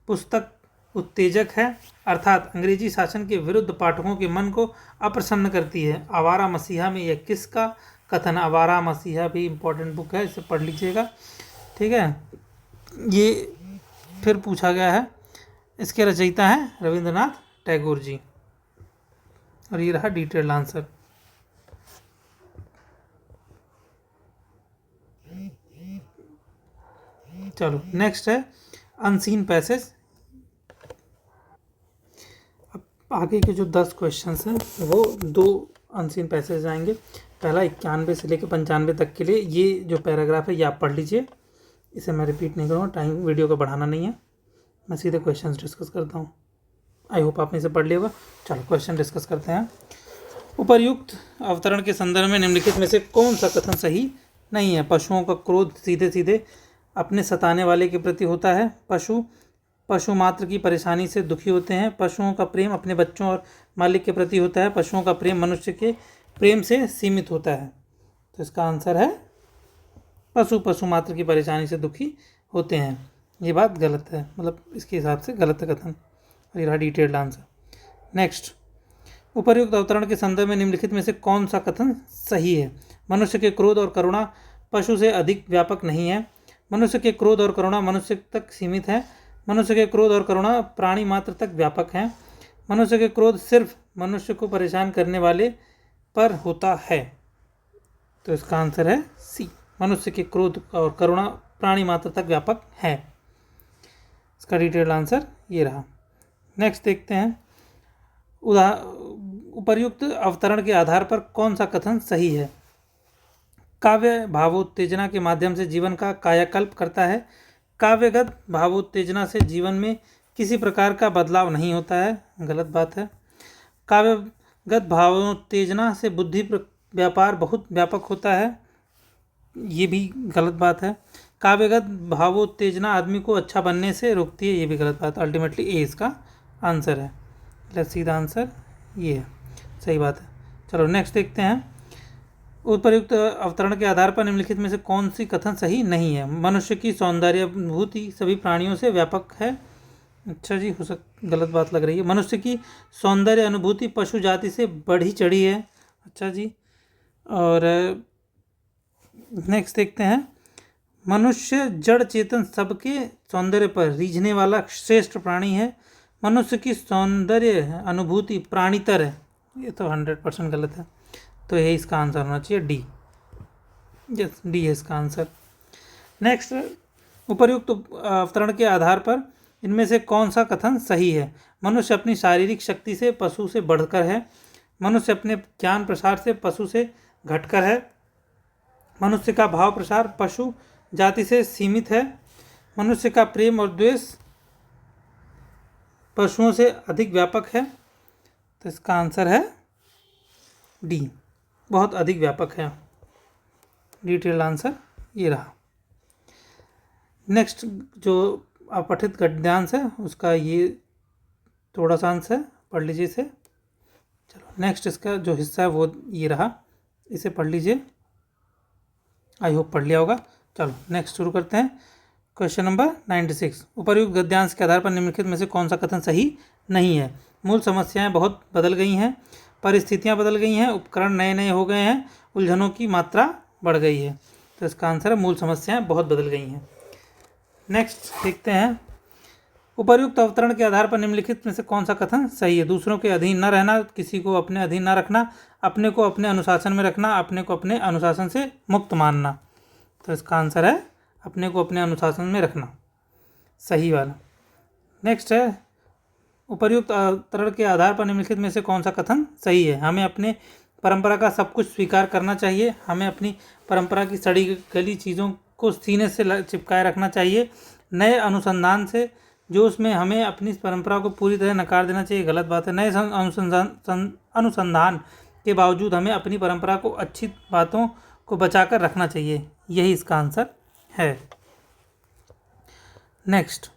पुस्तक उत्तेजक है, अर्थात अंग्रेजी शासन के विरुद्ध पाठकों के मन को अप्रसन्न करती है। आवारा मसीहा में यह किसका कथन? आवारा मसीहा भी इम्पोर्टेंट बुक है, इसे पढ़ लीजिएगा। ठीक है, ये फिर पूछा गया है। इसके रचयिता हैं रविंद्रनाथ टैगोर जी, और ये रहा डिटेल्ड आंसर। चलो नेक्स्ट है अनसीन पैसेज। अब आगे के जो 10 क्वेश्चंस हैं वो 2 अनसीन पैसेज आएंगे। पहला 91 से लेकर 95 तक के लिए ये जो पैराग्राफ है ये आप पढ़ लीजिए, इसे मैं रिपीट नहीं करूँगा, टाइम वीडियो का बढ़ाना नहीं है, मैं सीधे क्वेश्चंस डिस्कस करता हूँ। आई होप आपने इसे पढ़ लिया होगा। चलो क्वेश्चन डिस्कस करते हैं। उपर्युक्त अवतरण के संदर्भ में निम्नलिखित में से कौन सा कथन सही नहीं है? पशुओं का क्रोध सीधे सीधे अपने सताने वाले के प्रति होता है। पशु मात्र की परेशानी से दुखी होते हैं। पशुओं का प्रेम अपने बच्चों और मालिक के प्रति होता है। पशुओं का प्रेम मनुष्य के प्रेम से सीमित होता है। तो इसका आंसर है पशु मात्र की परेशानी से दुखी होते हैं। ये बात गलत है, मतलब इसके हिसाब से गलत है कथन, और ये रहा डिटेल्ड आंसर। नेक्स्ट, उपर्युक्त अवतरण के संदर्भ में निम्नलिखित में से कौन सा कथन सही है? मनुष्य के क्रोध और करुणा पशु से अधिक व्यापक नहीं है। मनुष्य के क्रोध और करुणा मनुष्य तक सीमित है। मनुष्य के क्रोध और करुणा प्राणी मात्र तक व्यापक है। मनुष्य के क्रोध सिर्फ मनुष्य को परेशान करने वाले पर होता है। तो इसका आंसर है सी, मनुष्य के क्रोध और करुणा प्राणी मात्र तक व्यापक है। इसका डिटेल्ड आंसर ये रहा। नेक्स्ट देखते हैं, उपर्युक्त अवतरण के आधार पर कौन सा कथन सही है? काव्य भावोत्तेजना के माध्यम से जीवन का कायाकल्प करता है। काव्यगत भावोत्तेजना से जीवन में किसी प्रकार का बदलाव नहीं होता है, गलत बात है। काव्यगत भावोत्तेजना से बुद्धि व्यापार बहुत व्यापक होता है, ये भी गलत बात है। काव्यगत भावोत्तेजना आदमी को अच्छा बनने से रोकती है, ये भी गलत बात। अल्टीमेटली ए इसका आंसर है, सीधा आंसर ये है, सही बात है। चलो नेक्स्ट देखते हैं, उपर्युक्त अवतरण के आधार पर निम्नलिखित में से कौन सी कथन सही नहीं है? मनुष्य की सौंदर्यानुभूति सभी प्राणियों से व्यापक है। अच्छा जी, गलत बात लग रही है। मनुष्य की सौंदर्य अनुभूति पशु जाति से बढ़ी चढ़ी है। अच्छा जी, और नेक्स्ट देखते हैं, मनुष्य जड़ चेतन सबके सौंदर्य पर रीझने वाला श्रेष्ठ प्राणी है। मनुष्य की सौंदर्य अनुभूति प्राणीतर है, ये तो 100% गलत है। तो यही इसका आंसर होना चाहिए डी, यस डी है इसका आंसर। नेक्स्ट, उपर्युक्त अवतरण के आधार पर इनमें से कौन सा कथन सही है? मनुष्य अपनी शारीरिक शक्ति से पशु से बढ़कर है। मनुष्य अपने ज्ञान प्रसार से पशु से घटकर है। मनुष्य का भाव प्रसार पशु जाति से सीमित है। मनुष्य का प्रेम और द्वेष पशुओं से अधिक व्यापक है। तो इसका आंसर है डी, बहुत अधिक व्यापक है। डिटेल्ड आंसर ये रहा। नेक्स्ट, जो अपठित गद्यांश है उसका ये थोड़ा सा अंश है, पढ़ लीजिए इसे। चलो नेक्स्ट, इसका जो हिस्सा है वो ये रहा, इसे पढ़ लीजिए, आई होप पढ़ लिया होगा। चलो नेक्स्ट शुरू करते हैं। क्वेश्चन नंबर 96, उपर्युक्त गद्यांश के आधार पर निम्नलिखित में से कौन सा कथन सही नहीं है? मूल समस्याएं बहुत बदल गई हैं, परिस्थितियां बदल गई हैं, उपकरण नए नए हो गए हैं, उलझनों की मात्रा बढ़ गई है। तो इसका आंसर है मूल समस्याएं बहुत बदल गई हैं। नेक्स्ट देखते हैं, उपर्युक्त अवतरण के आधार पर निम्नलिखित में से कौन सा कथन सही है? दूसरों के अधीन न रहना, किसी को अपने अधीन न रखना, अपने को अपने अनुशासन में रखना, अपने को अपने अनुशासन से मुक्त मानना। तो इसका आंसर है अपने को अपने अनुशासन में रखना, सही वाला। नेक्स्ट है, उपर्युक्त अवतरण के आधार पर निम्नलिखित में से कौन सा कथन सही है? हमें अपने परंपरा का सब कुछ स्वीकार करना चाहिए। हमें अपनी परंपरा की सड़ी गली चीज़ों को सीने से चिपकाए रखना चाहिए। नए अनुसंधान से जोश में हमें अपनी इस परंपरा को पूरी तरह नकार देना चाहिए, गलत बात है। नए अनुसंधान के बावजूद हमें अपनी परंपरा को अच्छी बातों को बचाकर रखना चाहिए, यही इसका आंसर है। नेक्स्ट,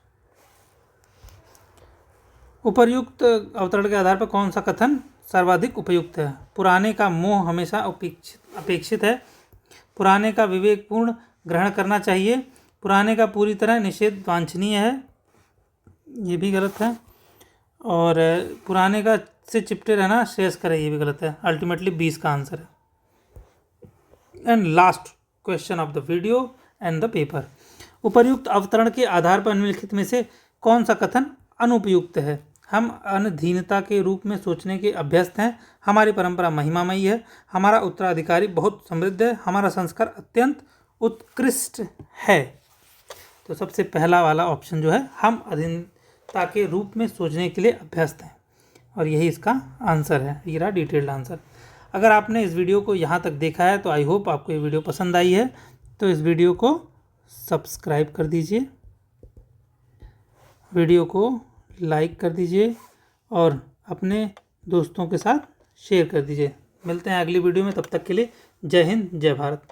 उपर्युक्त अवतरण के आधार पर कौन सा कथन सर्वाधिक उपयुक्त है? पुराने का मोह हमेशा अपेक्षित है, पुराने का विवेकपूर्ण ग्रहण करना चाहिए, पुराने का पूरी तरह निषेध वांछनीय है, ये भी गलत है, और पुराने का से चिपटे रहना श्रेयस्कर है, ये भी गलत है। अल्टीमेटली 20 का आंसर है। And last question of the video and the paper, उपर्युक्त अवतरण के आधार पर निम्नलिखित में से कौन सा कथन अनुपयुक्त है? हम अनधीनता के रूप में सोचने के अभ्यस्त हैं, हमारी परंपरा महिमामयी है, हमारा उत्तराधिकारी बहुत समृद्ध है, हमारा संस्कार अत्यंत उत्कृष्ट है। तो सबसे पहला वाला ऑप्शन जो है, हम अधीनता के रूप में सोचने के लिए अभ्यस्त हैं, और यही इसका आंसर है। ये रहा डिटेल्ड आंसर। अगर आपने इस वीडियो को यहाँ तक देखा है तो आई होप आपको ये वीडियो पसंद आई है, तो इस वीडियो को सब्सक्राइब कर दीजिए, वीडियो को लाइक कर दीजिए और अपने दोस्तों के साथ शेयर कर दीजिए। मिलते हैं अगली वीडियो में, तब तक के लिए जय हिंद, जय भारत।